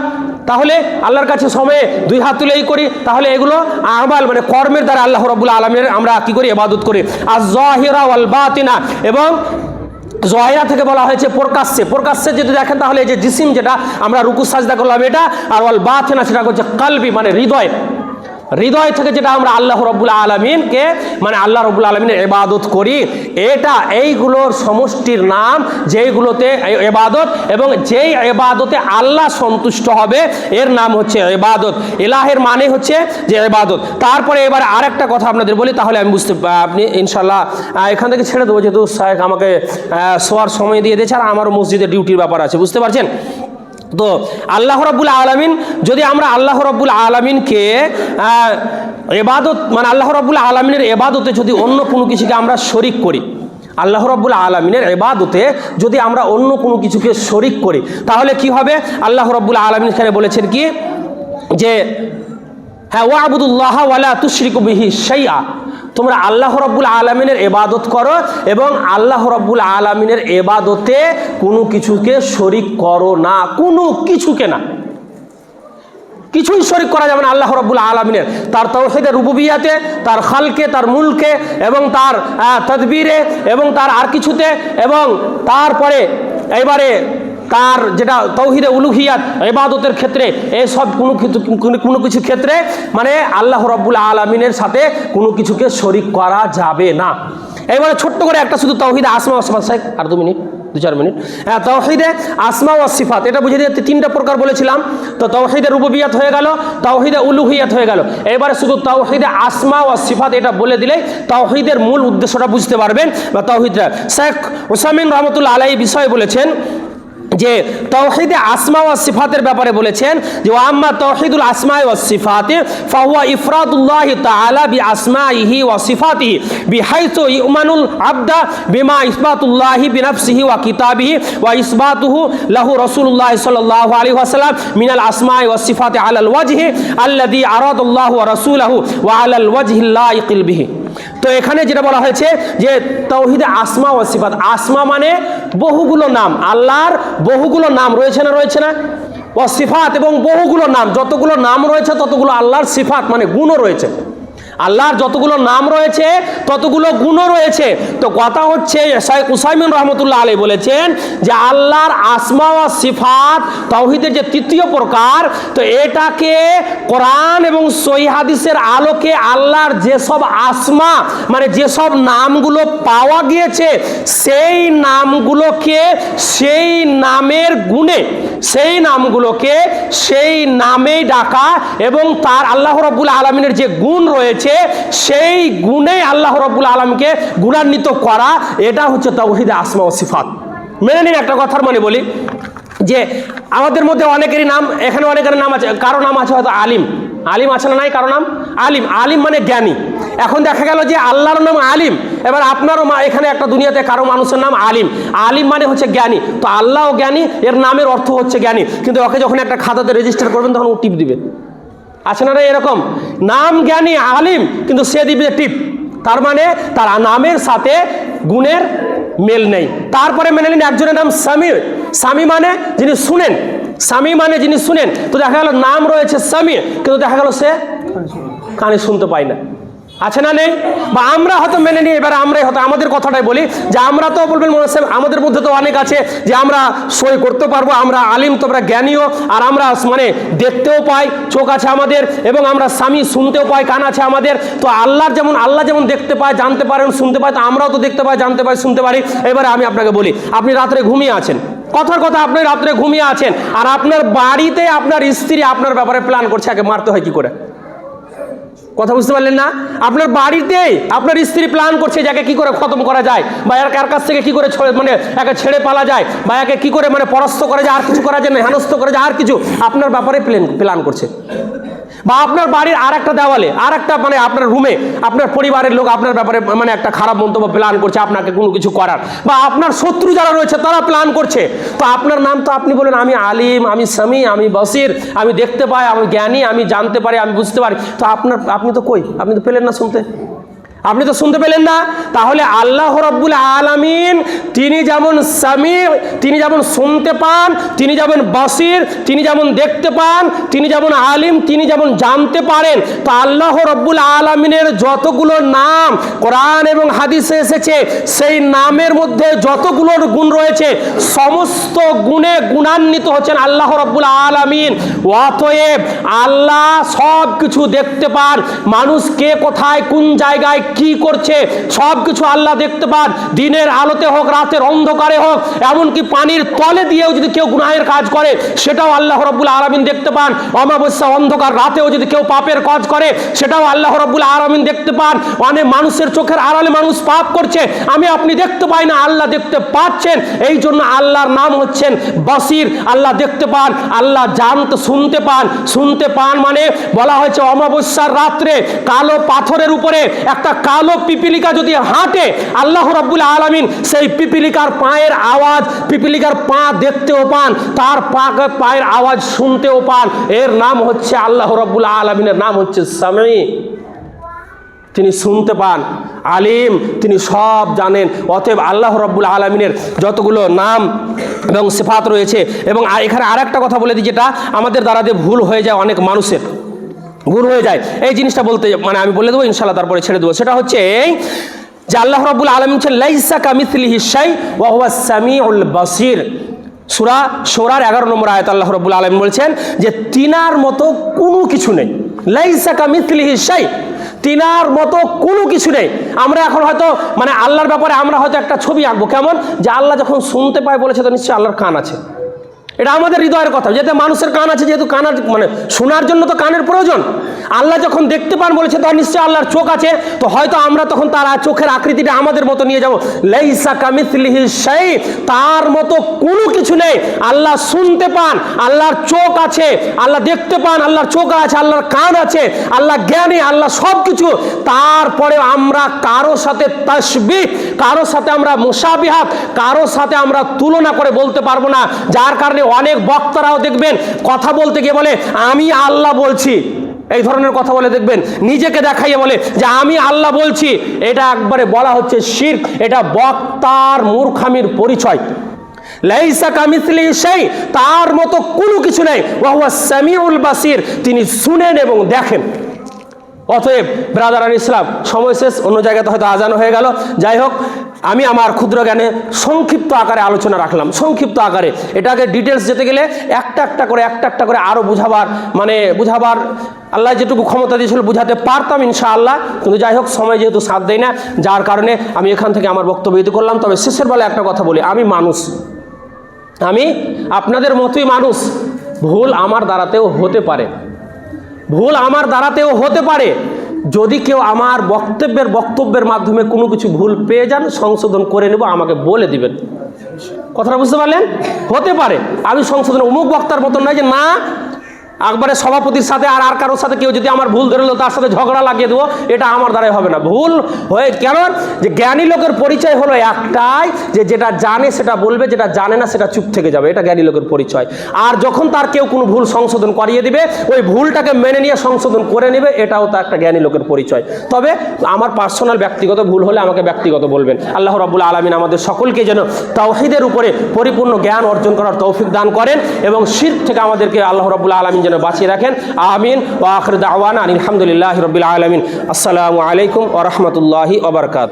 তাহলে আল্লাহর কাছে সময়ে দুই হাত তুলেই করি, তাহলে এগুলো আমাল মানে কর্মের দ্বারা আল্লাহ রাব্বুল আলামিনের আমরা কি করি, ইবাদত করি। আয-যাহিরা ওয়াল বাতিনা, এবং জহিরা থেকে বলা হয়েছে প্রকাশ্যে, প্রকাশ্যে যদি দেখেন তাহলে এই যে জিসিম যেটা আমরা রুকু সাজদা করলাম এটা, আর ওয়াল বাতিনা সেটা হচ্ছে কলবি মানে হৃদয়, হৃদয় থেকে যেটা আমরা আল্লাহ রাব্বুল আলামিনকে মানে আল্লাহ রাব্বুল আলামিনের ইবাদত করি, এটা এইগুলোর সমষ্টির নাম যেইগুলোতে ইবাদত, এবং যেই ইবাদতে আল্লাহ সন্তুষ্ট হবে এর নাম হচ্ছে ইবাদত। ইলাহের মানে হচ্ছে যে ইবাদত। তারপরে এবার আরেকটা কথা আপনাদের বলি, তাহলে আমি বুঝতে, আপনি ইনশাল্লাহ এখান থেকে ছেড়ে দেবো, যেহেতু শায়েখ আমাকে শোয়ার সময় দিয়ে দিয়েছে, আর আমারও মসজিদে ডিউটির ব্যাপার আছে, বুঝতে পারছেন? তো আল্লাহ রাব্বুল আলামিন, যদি আমরা আল্লাহ রাব্বুল আলামিনকে ইবাদত মানে আল্লাহ রাব্বুল আলামিনের ইবাদতে যদি অন্য কোনো কিছুকে আমরা শরিক করি, আল্লাহ রাব্বুল আলামিনের ইবাদতে যদি আমরা অন্য কোনো কিছুকে শরিক করি, তাহলে কি হবে? আল্লাহ রাব্বুল আলামিন এখানে বলেছেন কি, যে হ্যাঁ, ওয়াবুদুল্লাহ ওয়ালা তুশরিকু বিহি শাইআ, তোমরা আল্লাহ রাব্বুল আলামিনের ইবাদত করো এবং আল্লাহ রাব্বুল আলামিনের ইবাদতে কোনো কিছুকে শরিক করো না, কোনো কিছুকে না, কিছুই শরিক করা যাবে না আল্লাহ রাব্বুল আলামিনের, তার তাওহীদে রুবুবিয়াতে, তার খালকে, তার মুলকে, এবং তার তাদবীরে, এবং তার আর কিছুতে, এবং তারপরে এবারে তার যেটা তাওহীদে উলুহিয়াত ইবাদতের ক্ষেত্রে, এসব কোনো কিছু ক্ষেত্রে মানে আল্লাহ রাব্বুল আলামিনের সাথে কোনো কিছুকে শরিক করা যাবে না। এবারে ছোট্ট করে একটা শুধু তাওহীদে আসমা ওয়া সিফাত, আর 2 মিনিট 2-4 মিনিট, হ্যাঁ, তাওহীদে আসমা ওয়া সিফাত এটা বুঝিয়ে দিয়ে 3টা প্রকার বলেছিলাম। তো তাওহীদে রুবুবিয়াত হয়ে গেল, তাওহীদে উলুহিয়াত হয়ে গেল, এবারে শুধু তাওহীদে আসমা ওয়া সিফাত এটা বলে দিলেই তাওহীদের মূল উদ্দেশ্যটা বুঝতে পারবেন। বা তাওহীদটা শেখ উসাইমিন রাহমাতুল্লাহ আলাইহি বিষয় বলেছেন যে তাওহীদে আসমা ওয়া সিফাতের ব্যাপারে বলেছেন যে আম্মা তাওহীদুল আসমা ওয়া সিফাতি ফাহুয়া ইফরাদুল্লাহি তাআলা বিআসমাইহি ওয়া সিফাতিহি বিহাইসু ইউমানুল আবদা বিমা ইসবাতুল্লাহি বিনাফসিহি ওয়া কিতাবিহি ওয়া ইসবাতুহু লাহু রাসূলুল্লাহ সাল্লাল্লাহু আলাইহি ওয়াসাল্লাম মিনাল আসমাই ওয়া সিফাতি আলাল ওয়াজহি আল্লাযী আরাদাল্লাহু ওয়া রাসূলুহু ওয়া আলাল ওয়াজহিল লাইকিল বিহি। তো এখানে যেটা বলা হয়েছে যে তাওহীদে আসমা ওয়া সিফাত, আসমা মানে বহুগুলো নাম, আল্লাহর বহুগুলো নাম রয়েছে না, রয়েছে না, ওয়া সিফাত এবং বহুগুলো নাম, যতগুলো নাম রয়েছে ততগুলো আল্লাহর সিফাত মানে গুণও রয়েছে, আল্লাহর যতগুলো নাম রয়েছে ততগুলো গুণও রয়েছে। তো কথা হচ্ছে শাইখ উসাইমিন রাহমাতুল্লাহ আলাইহি বলেছেন যে আল্লাহর আসমা ওয়া সিফাত তাওহীদের যে 3য় প্রকার, তো এটাকে কোরআন এবং সহিহ হাদিসের আলোকে আল্লাহর যেসব আসমা মানে যেসব নামগুলো পাওয়া গিয়েছে সেই নামগুলোকে সেই নামের গুণে, সেই নামগুলোকে সেই নামেই ডাকা, এবং তার আল্লাহ রাব্বুল আলামিনের যে গুণ রয়েছে সেই গুণে আল্লাহ রাব্বুল আলামিনকে গুণান্বিত করা, এটা হচ্ছে তাওহীদে আসমা ওয়া সিফাত। মেনে নিন একটা কথার মানে বলি যে আমাদের মধ্যে অনেকেরই নাম, এখানে অনেকের নাম আছে, কারো নাম আছে হয়তো আলিম, আলিম আছে না নাই, কারো নাম আলিম, আলিম মানে জ্ঞানী। এখন দেখা গেল যে আল্লাহর নাম আলিম, এবার আপনারও এখানে একটা দুনিয়াতে কারো মানুষের নাম আলিম, আলিম মানে হচ্ছে জ্ঞানী, তো আল্লাহও জ্ঞানী, এর নামের অর্থ হচ্ছে জ্ঞানী, কিন্তু ওকে যখন একটা খাতাতে রেজিস্টার করবেন তখন ও টিপ দিবে, আছে না এরকম, নাম জ্ঞানী আলিম কিন্তু সে দিবে টিপ, তার মানে তার নামের সাথে গুণের মেল নেই। তারপরে মেনে নিন একজনের নাম সামি, সামি মানে যিনি শুনেন, সামি মানে যিনি শুনেন, তো দেখা গেল নাম রয়েছে সামি কিন্তু দেখা গেল সে কানে শুনতে পায় না, আছে না নেই? বা আমরা হয়তো মেনে নিই, এবার আমরাই হয়তো আমাদের কথাটাই বলি যে আমরা তো বলবেন মনে হচ্ছে আমাদের মধ্যে তো অনেক আছে যে আমরা সই করতে পারবো, আমরা আলিম, তোমরা জ্ঞানীও, আর আমরা মানে দেখতেও পাই, চোখ আছে আমাদের, এবং আমরা স্বামী শুনতেও পাই, কান আছে আমাদের। তো আল্লাহ যেমন দেখতে পায়, জানতে পারেন, শুনতে পায়, তো আমরাও তো দেখতে পাই, জানতে পাই, শুনতে পারি। এবারে আমি আপনাকে বলি, আপনি রাত্রে ঘুমিয়ে আছেন, কথার কথা আপনি রাত্রে ঘুমিয়ে আছেন, আর আপনার বাড়িতে আপনার স্ত্রী আপনার ব্যাপারে প্ল্যান করছে একে মারতে হয় কি করে। কথা বুঝতে পারলেন না? আপনার বাড়িতেই আপনার স্ত্রী প্ল্যান করছে যাকে কি করে খতম করা যায়, বা এর কাছ থেকে কি করে মানে একে ছেড়ে পালা যায়, বা একে কি করে মানে পরাস্ত করা যায়, আর কিছু করা যায় না, হেনস্থ করা যায়, আর কিছু আপনার ব্যাপারে প্ল্যান করছে। বা আপনার বাড়ির আর একটা দেওয়ালে, আর একটা মানে আপনার রুমে আপনার পরিবারের লোক আপনার ব্যাপারে মানে একটা খারাপ মন্তব্য প্ল্যান করছে আপনাকে কোনো কিছু করার, বা আপনার শত্রু যারা রয়েছে তারা প্ল্যান করছে। তো আপনার নাম তো আপনি বলেন আমি আলিম, আমি সামি, আমি বসির, আমি দেখতে পাই, আমি জ্ঞানী, আমি জানতে পারি, আমি বুঝতে পারি। তো আপনি তো কই? আপনি তো পেলেন না শুনতে, আপনি তো শুনতে পেলেন না। তাহলে আল্লাহ রাব্বুল আলামিন তিনি যেমন সামি, তিনি যেমন শুনতে পান, তিনি যেমন বাসির, তিনি যেমন দেখতে পান, তিনি যেমন আলিম, তিনি যেমন জানতে পারেন। তো আল্লাহ রাব্বুল আলামিনের যতগুলো নাম কোরআন এবং হাদিসে এসেছে, সেই নামের মধ্যে যতগুলো গুণ রয়েছে সমস্ত গুণে গুণান্বিত হচ্ছেন আল্লাহ রাব্বুল আলামিন। অতএব আল্লাহ সব কিছু দেখতে পান, মানুষ কে কোথায় কোন জায়গায় কি করছে সব কিছু আল্লাহ দেখতে পান। দিনের আলোতে হোক, রাতের অন্ধকারে হোক, এমনকি পানির তলে দিয়েও যদি কেউ গুনাহের কাজ করে সেটাও আল্লাহ রাব্বুল আলামিন দেখতে পান। অমাবস্যা অন্ধকার রাতেও যদি কেউ পাপের কাজ করে সেটাও আল্লাহ রাব্বুল আলামিন দেখতে পান। অনেক মানুষের চোখের আড়ালে মানুষ পাপ করছে, আপনি দেখতে পাই না, আল্লাহ দেখতে পাচ্ছেন। এই জন্য আল্লাহর নাম হচ্ছেন বাসির, আল্লাহ দেখতে পান, আল্লাহ জানতে শুনতে পান মানে বলা হয়েছে অমাবস্যার রাত্রে কালো পাথরের উপরে একটা কালো পিপিলিকা যদি হাঁটে, আল্লাহ রাব্বুল আলামিন সেই পিপিলিকার পায়ের আওয়াজ, পিপিলিকার পা দেখতেও পান, তার পায়ের আওয়াজ শুনতেও পান। এর নাম হচ্ছে আল্লাহ রাব্বুল আলামিনের নাম হচ্ছে সামি, তিনি শুনতে পান, আলিম, তিনি সব জানেন। অতএব আল্লাহ রাব্বুল আলামিনের যতগুলো নাম এবং সিফাত রয়েছে। এবং এখানে আরেকটা কথা বলে দিই, যেটা আমাদের দ্বারা যে ভুল হয়ে যায়, অনেক মানুষের ভুল হয়ে যায়, এই জিনিসটা বলতে মানে আমি বলে দেবো ইনশাআল্লাহ, তারপরে ছেড়ে দেবো। সেটা হচ্ছে যে আল্লাহ রাব্বুল আলামিন বলেন লাইসা কামিসলিহি শাই ওয়া হুয়াস সামিউল বাসির। সূরা শূরার 11 নম্বর আয়াত আল্লাহ রাব্বুল আলামিন বলছেন যে তিনার মতো কোনো কিছু নেই। লাইসা কামিসলিহি শাই, তিনার মতো কোনো কিছু নেই। আমরা এখন হয়তো মানে আল্লাহর ব্যাপারে আমরা হয়তো একটা ছবি আঁকবো, কেমন যে আল্লাহ যখন শুনতে পায় বলেছে তো নিশ্চয়ই আল্লাহর কান আছে। এটা আমাদের হৃদয়ের কথা, যেহেতু মানুষের কান আছে, যেহেতু কানের মানে শোনার জন্য তো কানের প্রয়োজন। আল্লাহ যখন দেখতে পান বলেছে তো নিশ্চয়ই আল্লাহর চোখ আছে। তো হয়তো আমরা তখন তার চোখের আকৃতিটা আমাদের মতো নিয়ে যাব। লাইসা কামিসলিহি শাই, তার মতো কোনো কিছু নেই। আল্লাহ শুনতে পান, আল্লাহর চোখ আছে, আল্লাহ দেখতে পান, আল্লাহর চোখ আছে, আল্লাহর কান আছে, আল্লাহ জ্ঞানী, আল্লাহ সব কিছু। তারপরে আমরা কারো সাথে তাসবিহ, কারো সাথে আমরা মুশাবিহাত, কারো সাথে আমরা তুলনা করে বলতে পারবো না। যার কারণে অনেক বক্তারাও দেখবেন কথা বলতে গিয়ে বলে আমি আল্লাহ বলছি, এই ধরনের কথা বলে দেখবেন, নিজেকে দেখাইয়ে বলে যে আমি আল্লাহ বলছি। এটা একবারে বলা হচ্ছে শিরক, এটা বক্তার মূর্খামির পরিচয়। লাইসা কামিসলিহি শাই, তার মতো কোনো কিছু নেই। ওয়া হুয়াস সামিউল বাসির, তিনি শুনেন এবং দেখেন। অতএব ব্রাদার ইসলাম, সময় শেষ, অন্য জায়গাতে হয়তো আজান হয়ে গেল। যাই হোক, আমি আমার ক্ষুদ্র জ্ঞানে সংক্ষিপ্ত আকারে আলোচনা রাখলাম, সংক্ষিপ্ত আকারে। এটাকে ডিটেলস যেতে গেলে একটা একটা করে আরও বুঝাবার আল্লাহ যেটুকু ক্ষমতা দিয়েছিল বুঝাতে পারতাম ইনশাআল্লাহ, কিন্তু যাই হোক সময় যেহেতু সাথ দেয় না, যার কারণে আমি এখান থেকে আমার বক্তব্য ইতি করলাম। তবে শেষের বেলা একটা কথা বলি, আমি মানুষ, আমি আপনাদের মতোই মানুষ, ভুল আমার দ্বারাতেও হতে পারে। যদি কেউ আমার বক্তব্যের মাধ্যমে কোনো কিছু ভুল পেয়ে যান, সংশোধন করে নেব, আমাকে বলে দিবেন। কথাটা বুঝতে পারলেন? হতে পারে আমি সংশোধন, অমুক বক্তার মতন নয় যে না একবারে সভাপতির সাথে আর কারোর সাথে কেউ যদি আমার ভুল ধরলো তার সাথে ঝগড়া লাগিয়ে দেবো, এটা আমার দ্বারাই হবে না। ভুল হয়ে কেন, যে জ্ঞানী লোকের পরিচয় হলো একটাই, যে যেটা জানে সেটা বলবে, যেটা জানে না সেটা চুপ থেকে যাবে, এটা জ্ঞানী লোকের পরিচয়। আর যখন তার কেউ কোনো ভুল সংশোধন করিয়ে দিবে, ওই ভুলটাকে মেনে নিয়ে সংশোধন করে নেবে, এটাও তার একটা জ্ঞানী লোকের পরিচয়। তবে আমার পার্সোনাল ব্যক্তিগত ভুল হলে আমাকে ব্যক্তিগত বলবেন। আল্লাহ রাব্বুল আলামিন আমাদের সকলকে যেন তাওহীদের উপরে পরিপূর্ণ জ্ঞান অর্জন করার তৌফিক দান করেন এবং শিরক থেকে আমাদেরকে আল্লাহ রাব্বুল আলামিন যেন যেন বাঁচিয়ে রাখেন। আমিন। ওয়া আখির দাওয়ানা আলহামদুলিল্লাহি রাব্বিল আলামিন। আসসালামু আলাইকুম ওয়া রাহমাতুল্লাহি ওয়া বারাকাতুহু।